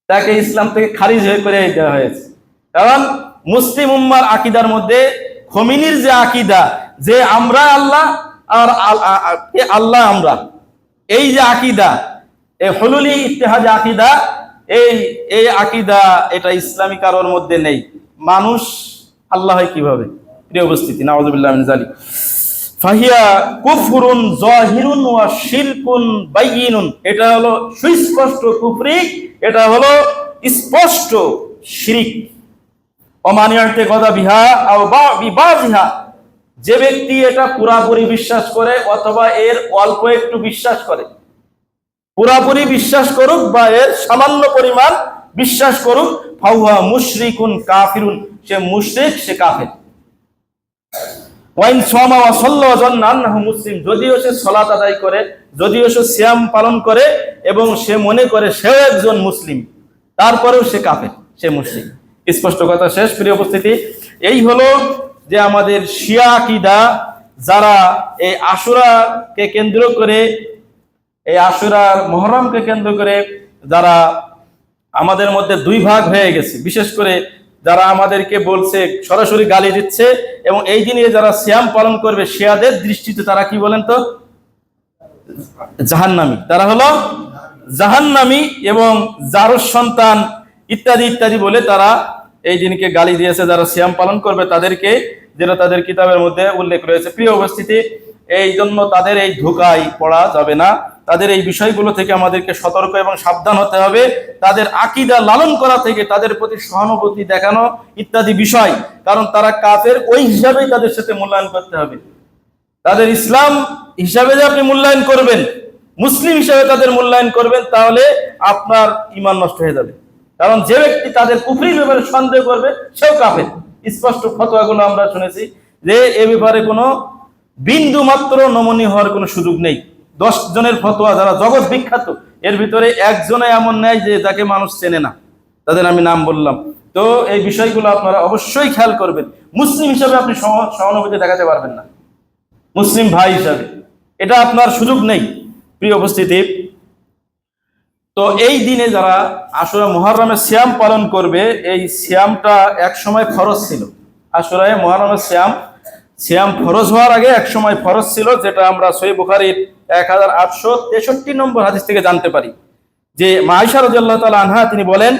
তাকে ইসলাম থেকে খারিজ হয়ে করে দেওয়া হয়েছে। কারণ মুসলিম উম্মার আকীদার মধ্যে খমিনির যে আকীদা, যে আমরা আল্লাহ আর আল্লাহ আমরা, এই যে আকীদা, এই হুলুলি ইত্তেহাদ আকীদা, এই আকীদা এটা ইসলামী কারোর মধ্যে নেই। মানুষ আল্লাহ হয় কিভাবে? প্রিয় উপস্থিতি, নাউযুবিল্লাহ মিন যালিক। ফাহিয়া কুফরুন যাহিরুন ওয়া শিরকুন বাইয়িনুন, এটা হলো সুস্পষ্ট কুফরি, এটা হলো স্পষ্ট শিরক। অমানিয়াতে গদা বিহা আও বিবাজিহা, যে ব্যক্তি এটা পুরাপুরি বিশ্বাস করে অথবা এর অল্প একটু বিশ্বাস করে, পুরাপুরি বিশ্বাস করুক বা এর সামান্য পরিমাণ বিশ্বাস করুক, ফাহুয়া মুশরিকুন কাফিরুন, সে মুশরিক, সে কাফের। ওয়াইন সামা ওয়া সাল্লা ওয়া জান্না আন্নাহু মুসলিম, যদিও সে সালাত আদায় করে, যদিও সে সিয়াম পালন করে এবং সে মনে করে সেও একজন মুসলিম, তারপরেও সে কাফের, সে মুশরিক। স্পষ্ট কথা শেষ। প্রিয় উপস্থিতি, এই হলো যে আমাদের শিয়া আকীদা, যারা এই আশুরাকে কেন্দ্র করে, এই আশুরার মুহররমকে কেন্দ্র করে যারা আমাদের মধ্যে দুই ভাগ হয়ে গেছে, বিশেষ করে যারা আমাদেরকে বলছে, সরাসরি গালি দিচ্ছে, এবং এই দিনে যারা সিয়াম পালন করবে শিয়াদের দৃষ্টিতে তারা কি বলেন তো? জাহান্নামী। তারা হলো জাহান্নামী এবং জারুস সন্তান ইত্যাদি ইত্যাদি বলে তারা এই দিনকে গালি দিয়েছে যারা সিয়াম পালন করবে তাদেরকে, যেটা তাদের কিতাবের মধ্যে উল্লেখ রয়েছে। প্রিয় উপস্থিতি, এই জন্য তাদের এই ধোঁকায় পড়া যাবে না। তাদের এই বিষয়গুলো থেকে আমাদেরকে সতর্ক এবং সাবধান হতে হবে। তাদের আকীদা লালন করা থেকে তাদের প্রতি সহানুভূতি দেখানো ইত্যাদি বিষয়, কারণ তারা কাফের, ওই হিসাবেই তাদের সাথে মূল্যায়ন করতে হবে। তাদের ইসলাম হিসাবে যে আপনি মূল্যায়ন করবেন, মুসলিম হিসাবে তাদের মূল্যায়ন করবেন, তাহলে আপনার ঈমান নষ্ট হয়ে যাবে। কারণ যে ব্যক্তি তাদের কুফরির ব্যাপারে সন্দেহ করবে সেও কাফের। স্পষ্ট ফতোয়াগুলো আমরা শুনেছি যে এ ব্যাপারে কোনো বিন্দু মাত্র নমনীয় হওয়ার কোনো সুযোগ নেই। 10 জনের ফতোয়া যারা জগৎ বিখ্যাত, এর ভিতরে একজনে এমন নেই যে যাকে মানুষ চেনে না, তাদের আমি নাম বললাম। তো এই বিষয়গুলো আপনারা অবশ্যই খেয়াল করবেন। মুসলিম হিসাবে আপনি সহানুভূতি দেখাতে পারবেন না, মুসলিম ভাই হিসাবে এটা আপনার সুযোগ নেই। প্রিয় উপস্থিতি, তো এই দিনে যারা আশুরা মুহররমের সিয়াম পালন করবে, এই সিয়ামটা এক সময় ফরজ ছিল। আশুরায়ে মুহররমের সিয়াম ফরজ হওয়ার আগে এক সময় ফরজ ছিল, যেটা আমরা সহিহ বুখারীর 1863 নম্বর হাদিস থেকে জানতে পারি যে মা আয়েশা রাদিয়াল্লাহু তাআলা আনহা তিনি বলেন,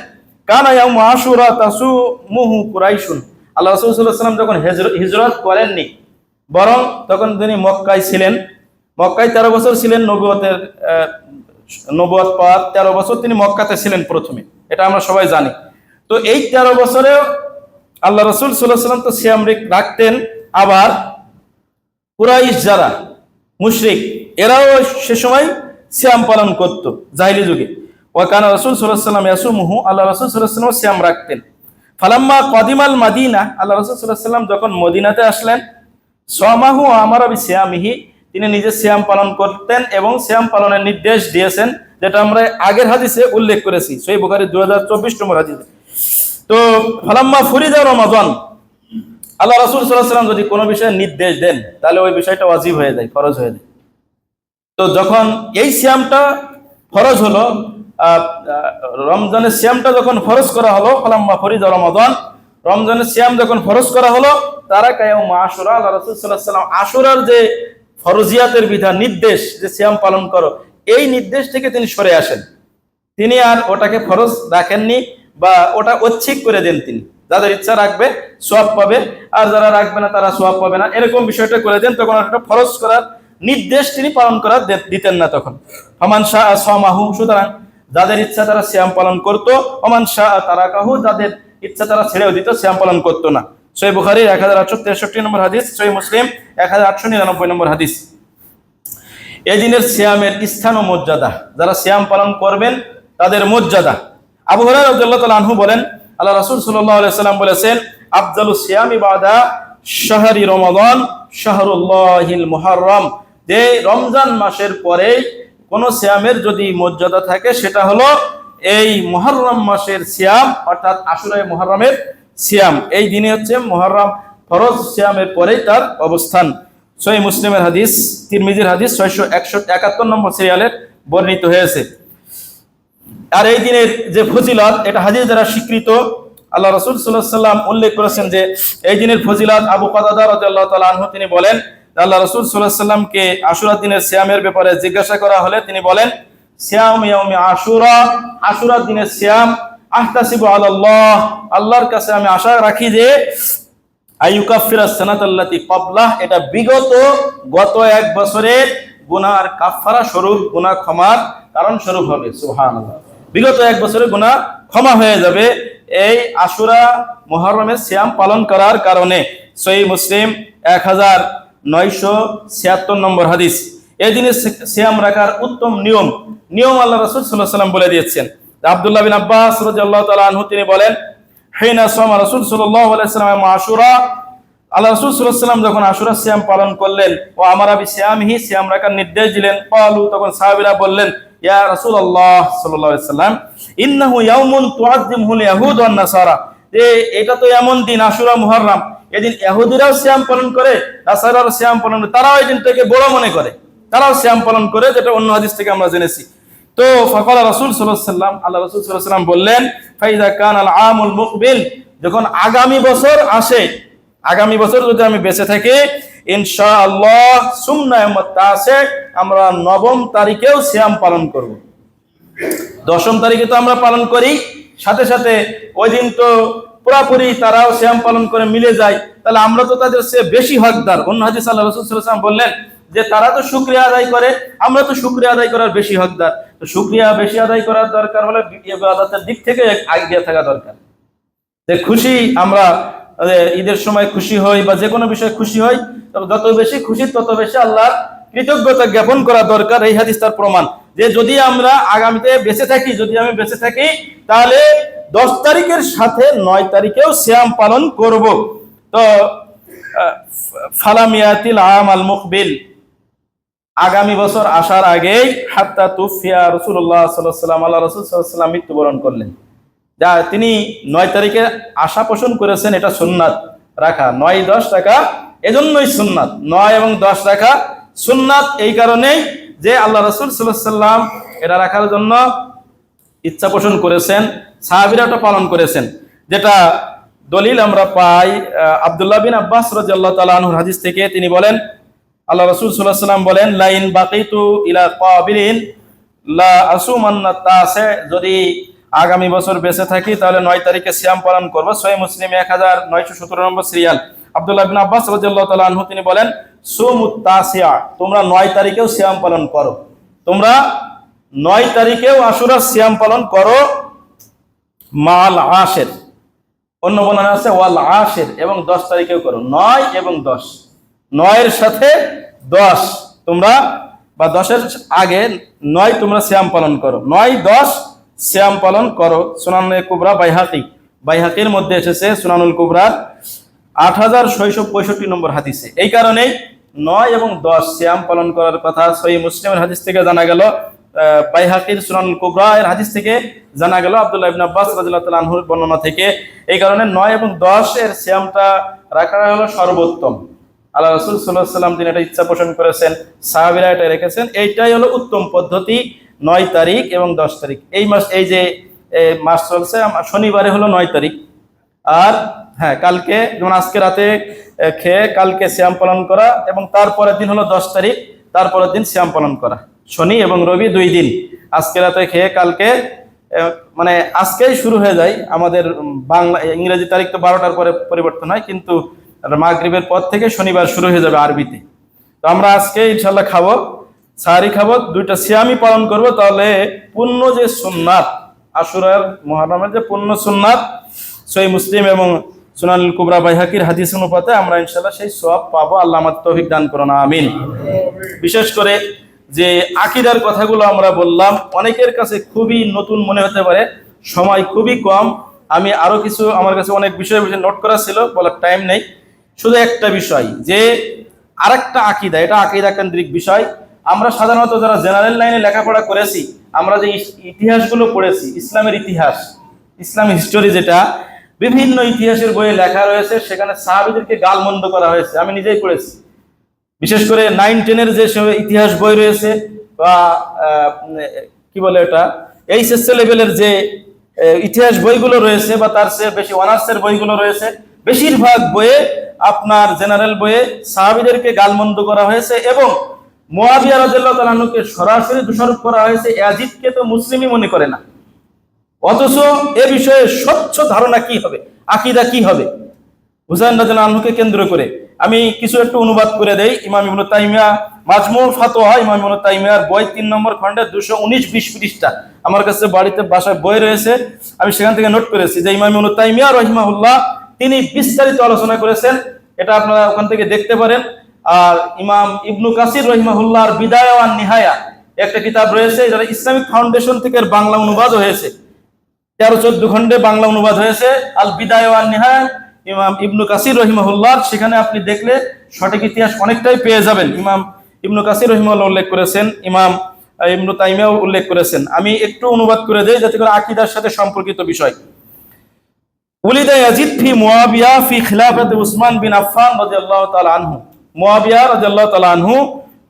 কানা ইয়াউমু আশুরা তাসুমুহু কুরাইশুন, আল্লাহ রাসূল সাল্লাল্লাহু আলাইহি ওয়াসাল্লাম যখন হিজরত করেননি, বরং তখন তিনি মক্কায় ছিলেন। মক্কায় 13 বছর ছিলেন, নবুয়ত পাওয়ার 13 বছর তিনি মক্কাতে ছিলেন প্রথমে, এটা আমরা সবাই জানি। তো এই 13 বছরে আল্লাহ রাসূল সাল্লাল্লাহু আলাইহি ওয়াসাল্লাম তো সিয়াম রাখতেন, আবার কুরাইশ যারা মুশরিক এরাও সে সময় সিয়াম পালন করত জাহিলি যুগে। ওয়া কানা রাসূল সাল্লাল্লাহু আলাইহি ওয়াসাল্লাম ইয়াসুমুহু, আল্লাহ রাসূল সাল্লাল্লাহু আলাইহি ওয়াসাল্লাম সিয়াম রাখতেন। ফালাম্মা কদিমাল মাদিনা, আল্লাহ রাসূল সাল্লাল্লাহু আলাইহি ওয়াসাল্লাম যখন মদিনাতে আসলেন, সামাহু আমারা বিসিয়ামিহি, তিনি নিজে সিয়াম পালন করতেন এবং সিয়াম পালনের নির্দেশ দিয়েছেন, যেটা আমরা আগের হাদিসে উল্লেখ করেছি, সহিহ বুখারী 2024 নম্বর হাদিসে। তো ফালাম্মা ফুরিদা রমাদান, আল্লাহ রাসূল সাল্লাল্লাহু আলাইহি ওয়াসাল্লাম যদি কোনো বিষয়ে নির্দেশ দেন তাহলে ওই বিষয়টা ওয়াজিব হয়ে যায়, ফরজ হয়ে যায়। তো যখন এই সিয়ামটা ফরজ হলো, রমজানের সিয়ামটা যখন ফরজ করা হলো, ফালাম্মা ফুরিদা রমাদান, রমজানের সিয়াম যখন ফরজ করা হলো, তারা কায়াম আশুরা, আল্লাহ রাসূল সাল্লাল্লাহু আলাইহি ওয়াসাল্লাম আশুরার যে ফরজিয়াতের বিধান, নির্দেশ যে সিয়াম পালন করো, এই নির্দেশ থেকে তিনি সরে আসেন। তিনি আর ওটাকে ফরজ রাখেননি বা ওটা ঐচ্ছিক করে দেন তিনি। যাদের ইচ্ছা রাখবে সওয়াব পাবে, আর যারা রাখবে না তারা সওয়াব পাবে না, এরকম বিষয়টা করে দেন। তখন একটা ফরজ করার নির্দেশ তিনি পালন করার দিতেন না তখন। ফামান শাআ সামাহু, সুতরাং যাদের ইচ্ছা তারা সিয়াম পালন করতো, ওমান শাআ তারাকাহু, যাদের ইচ্ছা তারা ছেড়েও দিত, সিয়াম পালন করতো না। সহিহ বুখারী 1863 নম্বর হাদিস, সহিহ মুসলিম 1899 নম্বর হাদিস। এই দিনের সিয়ামের স্থান ও মর্যাদা, যারা সিয়াম পালন করবেন তাদের মর্যাদা। আবু হুরায়রা রাদিয়াল্লাহু তাআলা আনহু বলেন, আল্লাহ রাসূল সাল্লাল্লাহু আলাইহি ওয়াসাল্লাম বলেছেন, আফজালুস সিয়ামি বাদা শাহরি রমাদান শাহরুল্লাহিল মুহাররম, যে রমজান মাসের পরে কোন সিয়ামের যদি মর্যাদা থাকে সেটা হলো এই মুহররম মাসের সিয়াম, অর্থাৎ আশুরায়ে মুহররমের সিয়াম। এই দিনে হচ্ছে মুহররম ফরজ সিয়ামের পরেই তার অবস্থান। সহিহ মুসলিমের হাদিস, তিরমিজির হাদিস 671 নম্বর সিরিয়ালের বর্ণিত হয়েছে। আর এই দিনের যে ফজিলত, এটা হাদিস দ্বারা স্বীকৃত। আল্লাহ রাসূল সাল্লাল্লাহু আলাইহি ওয়াসাল্লাম উল্লেখ করেছেন যে এই দিনের ফজিলত, আবু কাতাদা রাদিয়াল্লাহু তাআলা আনহু তিনি বলেন, আল্লাহ রাসূল সাল্লাল্লাহু আলাইহি ওয়াসাল্লামকে আশুরা দিনের সিয়ামের ব্যাপারে জিজ্ঞাসা করা হলে তিনি বলেন, সিয়াম ইয়াউমি আশুরা, আশুরা দিনের সিয়াম, আহতাসিবু আলাল্লাহ, আল্লাহর কাছে আমি আশা রাখি যে আইয়ুকাফিরাস সানাতাল্লাতি ক্বাবলাহ, এটা গত এক বছরের গুনার কাফফারা স্বরূপ, গুনাহ ক্ষমার কারণ স্বরূপ হবে। সুবহানাল্লাহ, বিগত এক বছরের গুনাহ ক্ষমা হয়ে যাবে এই আশুরা মুহররমের সিয়াম পালন করার কারণে। সহিহ মুসলিম 1976 নম্বর হাদিস। এই দিনে সিয়াম রাখার উত্তম নিয়ম আল্লাহ রাসূল সাল্লাল্লাহু আলাইহি ওয়াসাল্লাম বলে দিয়েছেন। আব্দুল্লাহ বিন আব্বাস রাদিয়াল্লাহু তাআলা আনহু তিনি বলেন, হিনা সামা রাসূল সাল্লাল্লাহু আলাইহি ওয়াসাল্লাম আশুরা, আল্লাহ রাসূল সাল্লাল্লাহু আলাইহি ওয়াসাল্লাম যখন আশুরা সিয়াম পালন করলেন, ও আমারা বিসিয়ামিহি, সিয়াম রাখার নির্দেশ দিলেন। ক্বালু, তখন সাহাবীরা বললেন, ইয়া রাসূলুল্লাহ সাল্লাল্লাহু আলাইহি ওয়াসাল্লাম, ইন্নাহু ইয়াউমুন তুআযযিমুহুল ইয়াহুদ ওয়ান নাসারা, এটা তো এমন দিন আশুরা মুহররম, এদিন ইহুদিরাও সিয়াম পালন করে, নাসারাও সিয়াম পালন করে, তারাও এই দিনটাকে বড় মনে করে, তারাও সিয়াম পালন করে, যেটা অন্য হাদিস থেকে আমরা জেনেছি। তো ফাকালা রাসূল সাল্লাল্লাহু আলাইহি ওয়াসাল্লাম, আল্লাহ রাসূল সাল্লাল্লাহু আলাইহি ওয়াসাল্লাম বললেন, ফাইদা কানাল আমুল মুকবিল, যখন আগামী বছর আসে, আগামী বছর যদি আমি বেঁচে থাকি, ইনশাআল্লাহ সুমনা ইয়াউমাত তাসে, আমরা 9 তারিখেও সিয়াম পালন করব। 10 তারিখে তো আমরা পালন করি, সাথে সাথে ওই দিন তো পুরাপুরি তারাও সিয়াম পালন করে মিলে যায়, তাহলে আমরা তো তাদের চেয়ে বেশি হকদার। অন্য হাদিসে আল্লাহ রাসূল সাল্লাল্লাহু আলাইহি ওয়াসাল্লাম বললেন যে তারা তো শুকরিয়া আদায় করে, আমরা তো শুকরিয়া আদায় করার বেশি হকদার। তো শুকরিয়া বেশি আদায় করার দরকার হলে ইবাদতের দিক থেকে এগিয়ে থাকা দরকার। যে খুশি আমরা ঈদের সময় খুশি হই বা যে কোনো বিষয়ে খুশি হই, যত বেশি খুশি তত বেশি আল্লাহর কৃতজ্ঞতা জ্ঞাপন করা দরকার। এই হাদিস তার প্রমাণ যে যদি আমরা আগামীতে বেঁচে থাকি, যদি আমি বেঁচে থাকি, তাহলে 10 তারিখের সাথে 9 তারিখেও সিয়াম পালন করব। তো ফালামিয়াতিল আম আল মুকবিল, আগামী বছর আসার আগেই হাত্তা তুফিয়া রাসূলুল্লাহ সাল্লাল্লাহু আলাইহি ওয়াসাল্লাম, আল্লাহ রাসূল সাল্লাল্লাহু আলাইহি ওয়াসাল্লাম মৃত্যুবরণ করলেন। যা তিনি 9 তারিখে আশা পোষণ করেছেন, এটা সুন্নাত রাখা 9-10 রাখা, এজন্যই সুন্নাত 9 এবং 10 রাখা সুন্নাত। এই কারণেই যে আল্লাহ রাসূল সাল্লাল্লাহু আলাইহি ওয়াসাল্লাম এটা রাখার জন্য ইচ্ছা পোষণ করেছেন, সাহাবীরা এটা পালন করেছেন। যেটা দলিল আমরা পাই আব্দুল্লাহ বিন আব্বাস রাদিয়াল্লাহু তাআলা আনহুর হাদিস থেকে, তিনি বলেন, আল্লাহ রাসূল সাল্লাল্লাহু আলাইহি ওয়াসাল্লাম বলেন, লাইন বাকিতু ইলা কাবিলিন লা আসুমান্না তাসে, যদি আগামী বছর বেঁচে থাকি তাহলে 9 তারিখে সিয়াম পালন করব। সহিহ মুসলিম 1917 নম্বর সিরিয়াল। আব্দুল্লাহ বিন আব্বাস রাদিয়াল্লাহু তাআলা আনহু তিনি বলেন, সুমুত তাসিয়া, তোমরা 9 তারিখেও সিয়াম পালন করো, তোমরা 9 তারিখেও আশুরা সিয়াম পালন করো, মাল আশের, অন্য বর্ণনা আছে ওয়াল আশের, এবং 10 তারিখেও করো। 9 এবং 10, 9 এর সাথে 10 তোমরা, বা 10 এর আগে 9 তোমরা সিয়াম পালন করো, 9-10 সিয়াম পালন করো। সুনানুল কুবরা বাইহাকির মধ্যে এসেছে, সুনানুল কুবরার 8665 নম্বর হাদিসে। এই কারণেই 9 এবং 10 সিয়াম পালন করার কথা সহিহ মুসলিমের হাদিস থেকে জানা গেল, বাইহাকির সুনানুল কুবরা এর হাদিস থেকে জানা গেল, আব্দুল্লাহ ইবনে আব্বাস রাদিয়াল্লাহু তাআলা আনহুর বর্ণনা থেকে। এই কারণে 9 এবং 10 এর সিয়ামটা রাখা হলো সর্বোত্তম। আল্লাহ রাসূল সাল্লাল্লাহু আলাইহি ওয়াসাল্লাম তিনি এটা ইচ্ছা পোষণ করেছেন, সাহাবীরা এটা রেখেছেন, এইটাই হলো উত্তম পদ্ধতি। 9 তারিখ এবং 10 তারিখ এই মাস, এই যে মাস চলছে, শনিবারে হলো 9 তারিখ, আর হ্যাঁ কালকে, যেমন আজকে রাতে খেয়ে কালকে সিয়াম পালন করা, এবং তারপরের দিন হলো 10 তারিখ, তারপরের দিন সিয়াম পালন করা। শনি এবং রবি 2 দিন, আজকে রাতে খেয়ে কালকে মানে আজকেই শুরু হয়ে যায় আমাদের বাংলা ইংরেজি তারিখ তো 12টার পরে পরিবর্তন হয়, কিন্তু মাগরিবের পর থেকে শনিবার শুরু হয়ে যাবে আরবিতে। তো আমরা আজকে ইনশাল্লাহ খাবো, সাহারি খাবো, 2টা সিয়ামই পালন করব। তাহলে পূর্ণ যে সুন্নাত, আশুরার মুহররমের যে পূর্ণ সুন্নাত, সহিহ মুসলিম এবং সুনানুল কুবরা বাইহাকির হাদিস অনুপাতে আমরা ইনশাল্লাহ সেই সওয়াব পাবো। আল্লাহ আমাদের তৌফিক দান করুন, আমিন। বিশেষ করে যে আকীদার কথাগুলো আমরা বললাম, অনেকের কাছে খুবই নতুন মনে হতে পারে, সময় খুবই কম। আমি আরো কিছু, আমার কাছে অনেক বিষয় নোট করা ছিল, বলার টাইম নেই। শুধু একটা বিষয়, যে আরেকটা আকীদা, এটা আকীদা কেন্দ্রিক বিষয়। আমরা সাধারণত যারা জেনারেল লাইনে লেখাপড়া করেছি, আমরা যে ইতিহাসগুলো পড়েছি, ইসলামের ইতিহাস, ইসলাম হিস্টোরি, যেটা বিভিন্ন ইতিহাসের বইয়ে লেখা রয়েছে, সেখানে সাহাবীদেরকে গালমন্দ করা হয়েছে। আমি নিজেই পড়েছি, বিশেষ করে 9-10-এর যে ইতিহাস বই রয়েছে, বা কি বলে এটা, এইচএসসি লেভেলের যে ইতিহাস বইগুলো রয়েছে, বা তার চেয়ে বেশি অনার্সের বইগুলো রয়েছে, বেশিরভাগ বইয়ে, আপনার জেনারেল বইয়ে সাহাবীদেরকে গালমন্দ করা হয়েছে এবং মুআবিয়া রাদিয়াল্লাহু তাআলা আনহুকে সরাসরি দোষারোপ করা হয়েছে। ইয়াজিদকে তো মুসলিমই মনে করে না, অথচ এ বিষয়ে স্বচ্ছ ধারণা কি হবে, আকীদা কি হবে হুসাইন রাদিয়াল্লাহু আনহুকে কেন্দ্র করে। আমি কিছু একটু অনুবাদ করে দেই। ইমাম ইবনে তাইমিয়া মাজমুউল ফাতোয়া, ইমাম ইবনে তাইমিয়ার বই 3 নম্বর খণ্ডে 219-20 পৃষ্ঠা, আমার কাছে বাড়িতে বাসায় বই রয়েছে, আমি সেখান থেকে নোট করেছি যে ইমাম ইবনে তাইমিয়া রাহিমাহুল্লাহ তিনি বিস্তারিত আলোচনা করেছেন, এটা আপনারা ওখান থেকে দেখতে পারেন। আর ইমাম ইবনু কাসির রাহিমাহুল্লাহর বিদায়া ওয়ান নিহায়া একটা কিতাব রয়েছে, যারা ইসলামিক ফাউন্ডেশন থেকে বাংলা অনুবাদ হয়েছে, 13-14 খণ্ডে বাংলা অনুবাদ হয়েছে, আল বিদায়া ওয়ান নিহায়া ইমাম ইবনু কাসির রহিমাহুল্লাহ। সেখানে আপনি দেখলে সঠিক ইতিহাস অনেকটাই পেয়ে যাবেন। ইমাম ইবনু কাসির রহিমাহুল্লাহ উল্লেখ করেছেন, ইমাম ইবনু তাইমিয়াও উল্লেখ করেছেন। আমি একটু অনুবাদ করে দেই যাতে করে আকীদার সাথে সম্পর্কিত বিষয়। উলিদা ইয়াজিদ ফি মুআবিয়া ফি খিলাফাতে উসমান বিন আফফান রাদিয়াল্লাহু তাআলা আনহু। মুআবিয়া রাদিয়াল্লাহু তাআলা আনহু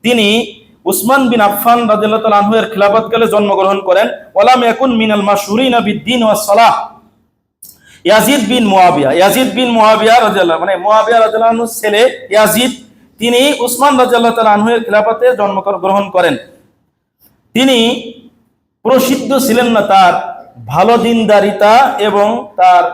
তিনি উসমান বিন আফফান রাদিয়াল্লাহু তাআলা আনহু এর খিলাফতকালে জন্মগ্রহণ করেন। ওয়ালাম ইয়াকুন মিনাল মাশহুরিনা বিদ্দীন ওয়াস সালাহ। ইয়াজিদ বিন মুআবিয়া, ইয়াজিদ বিন মুআবিয়া রাদিয়াল্লাহু, মানে মুআবিয়া রাদিয়াল্লাহু আনহুর ছেলে ইয়াজিদ, তিনি উসমান রাদিয়াল্লাহু তাআলা আনহু এর খিলাফতে জন্মগ্রহণ করেন। তিনি প্রসিদ্ধ ছিলেন না তার ভালো দিনদারিতা এবং তার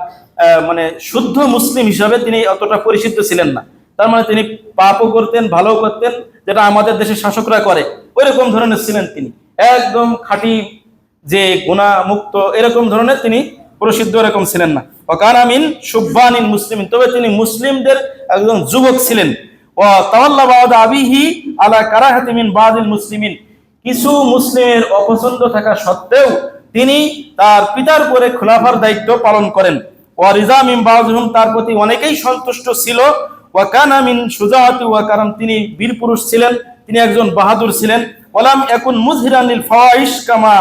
মানে শুদ্ধ মুসলিম হিসাবে তিনি অতটা পরিচিত ছিলেন না। তার মানে তিনি পাপও করতেন, ভালো করতেন, যেটা আমাদের দেশের শাসকরা করে, ওইরকম ধরনের ছিলেন তিনি। একদম খাঁটি যে গুনাহ মুক্ত, এরকম ধরনের তিনি প্রসিদ্ধ এরকম ছিলেন না। ওয়াকানা মিন শুববানিন মুসলিমিন, তবে তিনি মুসলিমদের একজন যুবক ছিলেন। ওয়া তাওয়াল্লা বা'দা আবিহি আলা কারাহাতি মিন বাদিল মুসলিমিন, কিছু মুসলিমের অপছন্দ থাকা সত্ত্বেও তিনি তার পিতার পরে খোলাফার দায়িত্ব পালন করেন। ওয়া রিজা মিন বাযিহিম, তার প্রতি অনেকেই সন্তুষ্ট ছিল। ওয়া কানা মিন শুজাআতি, ওয়া কারণ তিনি বীর পুরুষ ছিলেন, তিনি একজন বাহাদুর ছিলেন। ওয়ালাম ইয়াকুন মুযহিরান লিল ফাওয়াহিশ কামা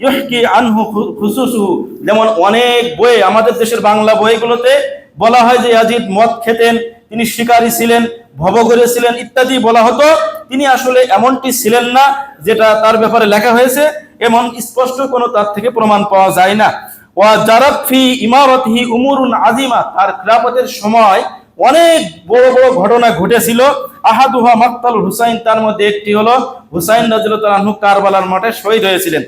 ইহকি আনহু খুসুসুহু, যেমন অনেক বই আমাদের দেশের বাংলা বইগুলোতে বলা হয় যে ইয়াজিদ মদ খেতেন, তিনি শিকারী ছিলেন, ভবঘুরে ছিলেন ইত্যাদি বলা হতো। তিনি আসলে এমনটি ছিলেন না, যেটা তার ব্যাপারে লেখা হয়েছে এমন স্পষ্ট কোনো তার থেকে প্রমাণ পাওয়া যায় না। ওয়া জারাত ফি ইমারাতিহি উমুরুন আযিমা, তার খিলাফতের সময় অনেক বড় বড় ঘটনা ঘটেছিল। আহাদুহা মাকতাল হুসাইন, তার মধ্যে একটি হলো হুসাইন রাদিয়াল্লাহু তাআলা আনহু কারবালার মাঠে শহীদ হয়েছিলেন।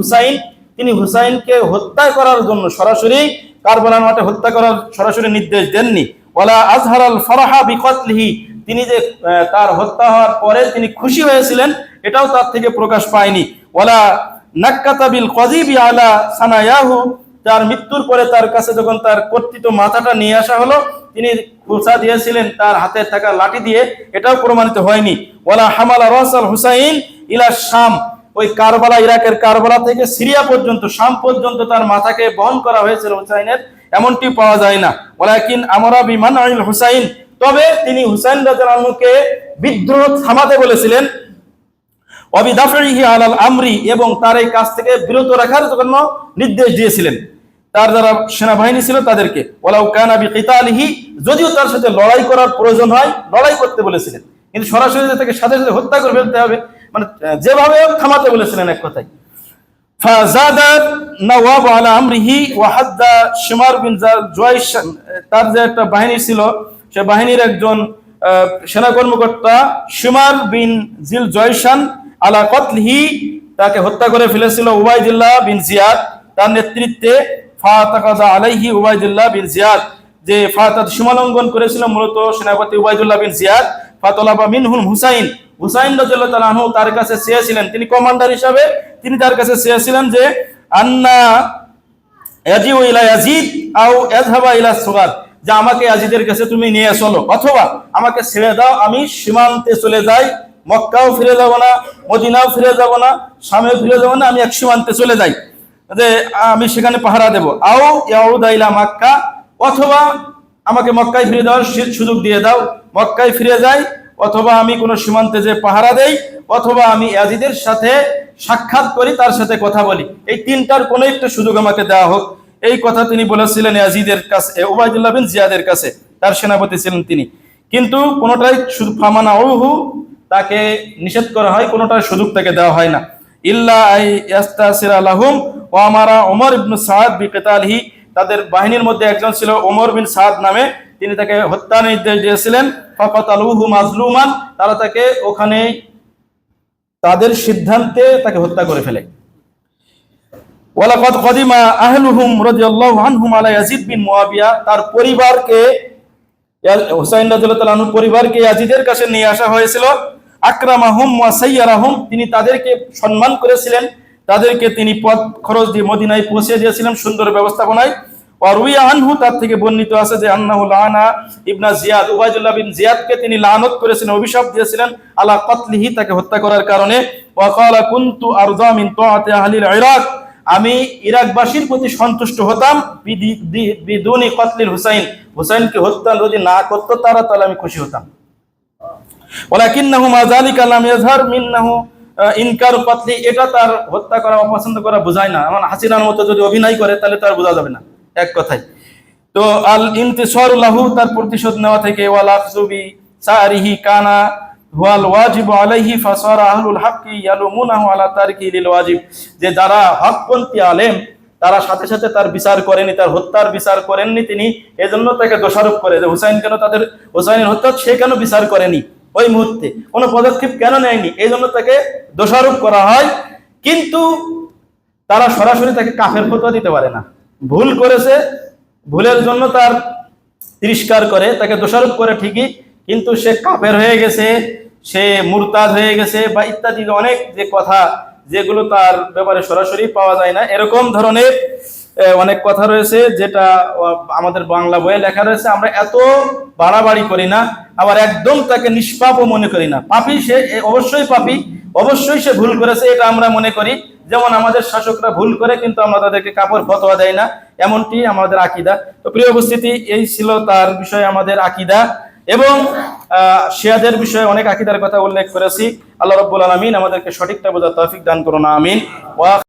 হুসাইন, তিনি হুসাইনকে হত্যা করার জন্য সরাসরি কারবালার মাঠে হত্যা করার সরাসরি নির্দেশ দেননি। ওয়ালা আজহারাল ফারাহা বিকতলিহি, তিনি যে তার হত্যা হওয়ার পরে তিনি খুশি হয়েছিলেন, এটাও তার থেকে প্রকাশ পায়নি। ওয়ালা নাক্কাতা বিল কাযিবি আলা সানায়াহু, তার মৃত্যুর পরে তার কাছে যখন তার কর্তৃত মাথাটা নিয়ে আসা হলো, তিনি খোঁচা দিয়েছিলেন তার হাতে থাকা লাঠি দিয়ে, এটাও প্রমাণিত হয়নি। ওয়ালা হামালা রাসাল হুসাইন ইলা শাম, ওই কারবালা, ইরাকের কারবালা থেকে সিরিয়া পর্যন্ত, শাম পর্যন্ত তার মাথাকে বহন করা হয়েছিল হুসাইনের, এমনটি পাওয়া যায় না। ওয়ালাকিন আমরা বিমানাইল হুসাইন, তবে তিনি হুসাইন রাদিয়াল্লাহু আনহুকে বিদ্রোহ থামাতে বলেছিলেন। ওয়াবিদাফিহি আলাল আমরি, এবং তার এই কাজ থেকে বিরত রাখার জন্য নির্দেশ দিয়েছিলেন তার যারা সেনাবাহিনী ছিল তাদেরকে। ওয়ালাউ কানা বিকিতালিহি, যদিও তার সাথে লড়াই করার প্রয়োজন হয় লড়াই করতে বলেছিলেন, কিন্তু সরাসরি তাকে সাথে সাথে হত্যা করে ফেলতে হবে, মানে যেভাবে থামাতে বলেছিলেন এক কথায়। ফাজাদা নওয়াব আলা আমরিহি ওয়া হাদ্দা শিমার বিন জুয়াইশান, তার যে একটা বাহিনী ছিল, সে বাহিনীর একজন সেনা কর্মকর্তা শিমার বিন জিল জয়শান আলা কতলিহি, তাকে হত্যা করে ফেলেছিল উবাইদুল্লাহ বিন জিয়াদ তার নেতৃত্বে। ফাতাকাযা আলাইহি উবাইদুল্লাহ বিন জিয়াদ, যে ফাতাত সীমালঙ্ঘন করেছিল মূলত সেনাপতি উবাইদুল্লাহ বিন জিয়াদ। ফাতলাবা মিনহুল হুসাইন, হুসাইন রাদিয়াল্লাহু তাআলা আনহু তার কাছে চেয়েছিলেন, তিনি কমান্ডার হিসাবে তিনি তার কাছে চেয়েছিলেন যে আন্না ইয়াজিউ ইলা ইয়াজিদ আও ইয়াযহাবা ইলা সুগার, যে আমাকে ইয়াজিদের কাছে তুমি নিয়ে চলো, অথবা আমাকে ছেড়ে দাও, আমি সীমান্তে চলে যাই, মক্কাও ফিরে যাব না, মদিনাও ফিরে যাব না, শামেও ফিরে যাব না, আমি এক সীমান্তে চলে যাই, যে আমি সেখানে পাহারা দেব। আও ইয়াউদা ইলা মক্কা, অথবা আমাকে মক্কায় ফিরে যাওয়ার সুযোগ দিয়ে দাও, মক্কায় ফিরে যাই, অথবা আমি কোনো সীমান্তে যে পাহারা দেই, অথবা আমি ইয়াজিদের সাথে সাক্ষাৎ করি, তার সাথে কথা বলি, এই তিনটার কোনো একটা সুযোগ আমাকে দেওয়া হোক। এই কথা তিনি বলেছিলেন ইয়াজিদের কাছে, উবাইদুল্লাহ বিন জিয়াদের কাছে, তার সেনাপতি ছিলেন তিনি। কিন্তু কোনোটাই ফামানা ওহু, তাকে নিষেধ করা হয়, কোনোটার সুযোগ তাকে দেওয়া হয় না। ইল্লা আই ইয়াস্তাসিরা লাহুম ওয়া আমারা ওমর ইবনে সাদ বিকিতালিহি, তাদের বাহিনীর মধ্যে একজন ছিল ওমর বিন সাদ নামে, তিনি তাকে হত্যার নির্দেশ দিয়েছিলেন। ফাকাতালুহু মাজলুমান, তারা তাকে ওখানে তাদের সিদ্ধান্তে তাকে হত্যা করে ফেলে। ওয়ালাকাদ কদিমা আহলুহুম রাদিয়াল্লাহু আনহুম আলা ইয়াজিদ বিন মুয়াবিয়া, তার পরিবারকে, হুসাইন রাদিয়াল্লাহু তাআলা আনহুর পরিবারকে ইয়াজিদের কাছে নিয়ে আসা হয়েছিল। আকরামাহুম ওয়া সাইয়ারাহুম, তিনি তাদেরকে সম্মান করেছিলেন, তাদেরকে তিনি পথ খরচ দিয়ে মদিনায় পৌঁছে দিয়েছিলেন সুন্দর ব্যবস্থাপনায়। ওয়া রুইয়া আনহু, তার থেকে বর্ণিত আছে যে আন্নাহু লানা ইবনা জিয়াদ, উবাইদুল্লাহ বিন জিয়াদকে তিনি লানত করেছিলেন, অভিশাপ দিয়েছিলেন আলা কতলিহি, তাকে হত্যা করার কারণে। ওয়া ক্বালা কুনতু আরজা মিন তাআতি আহলিল ইরাক, আমি ইরাকবাসীর প্রতি সন্তুষ্ট হতাম বিদুনি কতলিল হুসাইন, হুসাইনকে হত্যা যদি না করতো তারা, তাহলে আমি খুশি হতাম। ওয়ালাকিন্নাহু মা যালিকা লাম ইয়াজহার মিন্নাহু ইনকার কতলি, এটা তার হত্যা করা অপছন্দ করা বোঝায় না। এমন হাসিনার মতো যদি অভিনয় করে তাহলে তার বোঝা যাবে না, এক কথায়। তো আল ইনতিসারু লাহু, তার প্রতিশোধ নেওয়া থেকে, ওয়াল আখযু বি সারিহি কানা হুয়াল ওয়াজিবু আলাইহি ফাসারা আহলুল হাক্কি ইয়ালুমুনাহু আলা তারকি লিল ওয়াজিব, যে যারা হকপন্থী আলেম তারা সাথে সাথে তার বিচার করেনি, তার হত্যার বিচার করেননি তিনি, এজন্য তাকে দোষারোপ করে যে হুসাইন কেন, তাদের হুসাইনের হত্যা সে কেন বিচার করেনি, ওই মুহূর্তে কোনো পদক্ষেপ কেন নেয়নি, এই জন্য তাকে দোষারোপ করা হয়। কিন্তু তারা সরাসরি তাকে কাফের ফতোয়া দিতে পারে না, ভুল করেছে, ভুলের জন্য তার তিরস্কার করে, তাকে দোষারোপ করে ঠিকই, কিন্তু সে কাফের হয়ে গেছে, সে মুরতাদ হয়ে গেছে, বা ইত্যাদি অনেক যে কথা, যেগুলো তার ব্যাপারে সরাসরি পাওয়া যায় না, এরকম ধরনের অনেক কথা রয়েছে, যেটা আমাদের বাংলা বইয়ে লেখা রয়েছে। আমরা এত বাড়াবাড়ি করি না, আবার একদম তাকে নিষ্পাপও মনে করি না। পাপী সে, অবশ্যই পাপী, অবশ্যই সে ভুল করেছে, এটা আমরা মনে করি। যেমন আমাদের শাসকরা ভুল করে, কিন্তু আমরা তাদেরকে কাপড় ফতোয়া দেয় না, এমনটি আমাদের আকীদা। তো প্রিয় উপস্থিতি, এই ছিল তার বিষয়ে আমাদের আকীদা, এবং শিয়াদের বিষয়ে অনেক আকীদার কথা উল্লেখ করেছি। আল্লাহ রাব্বুল আলামিন আমাদেরকে সঠিকটা বোঝার তৌফিক দান করুন, আমিন।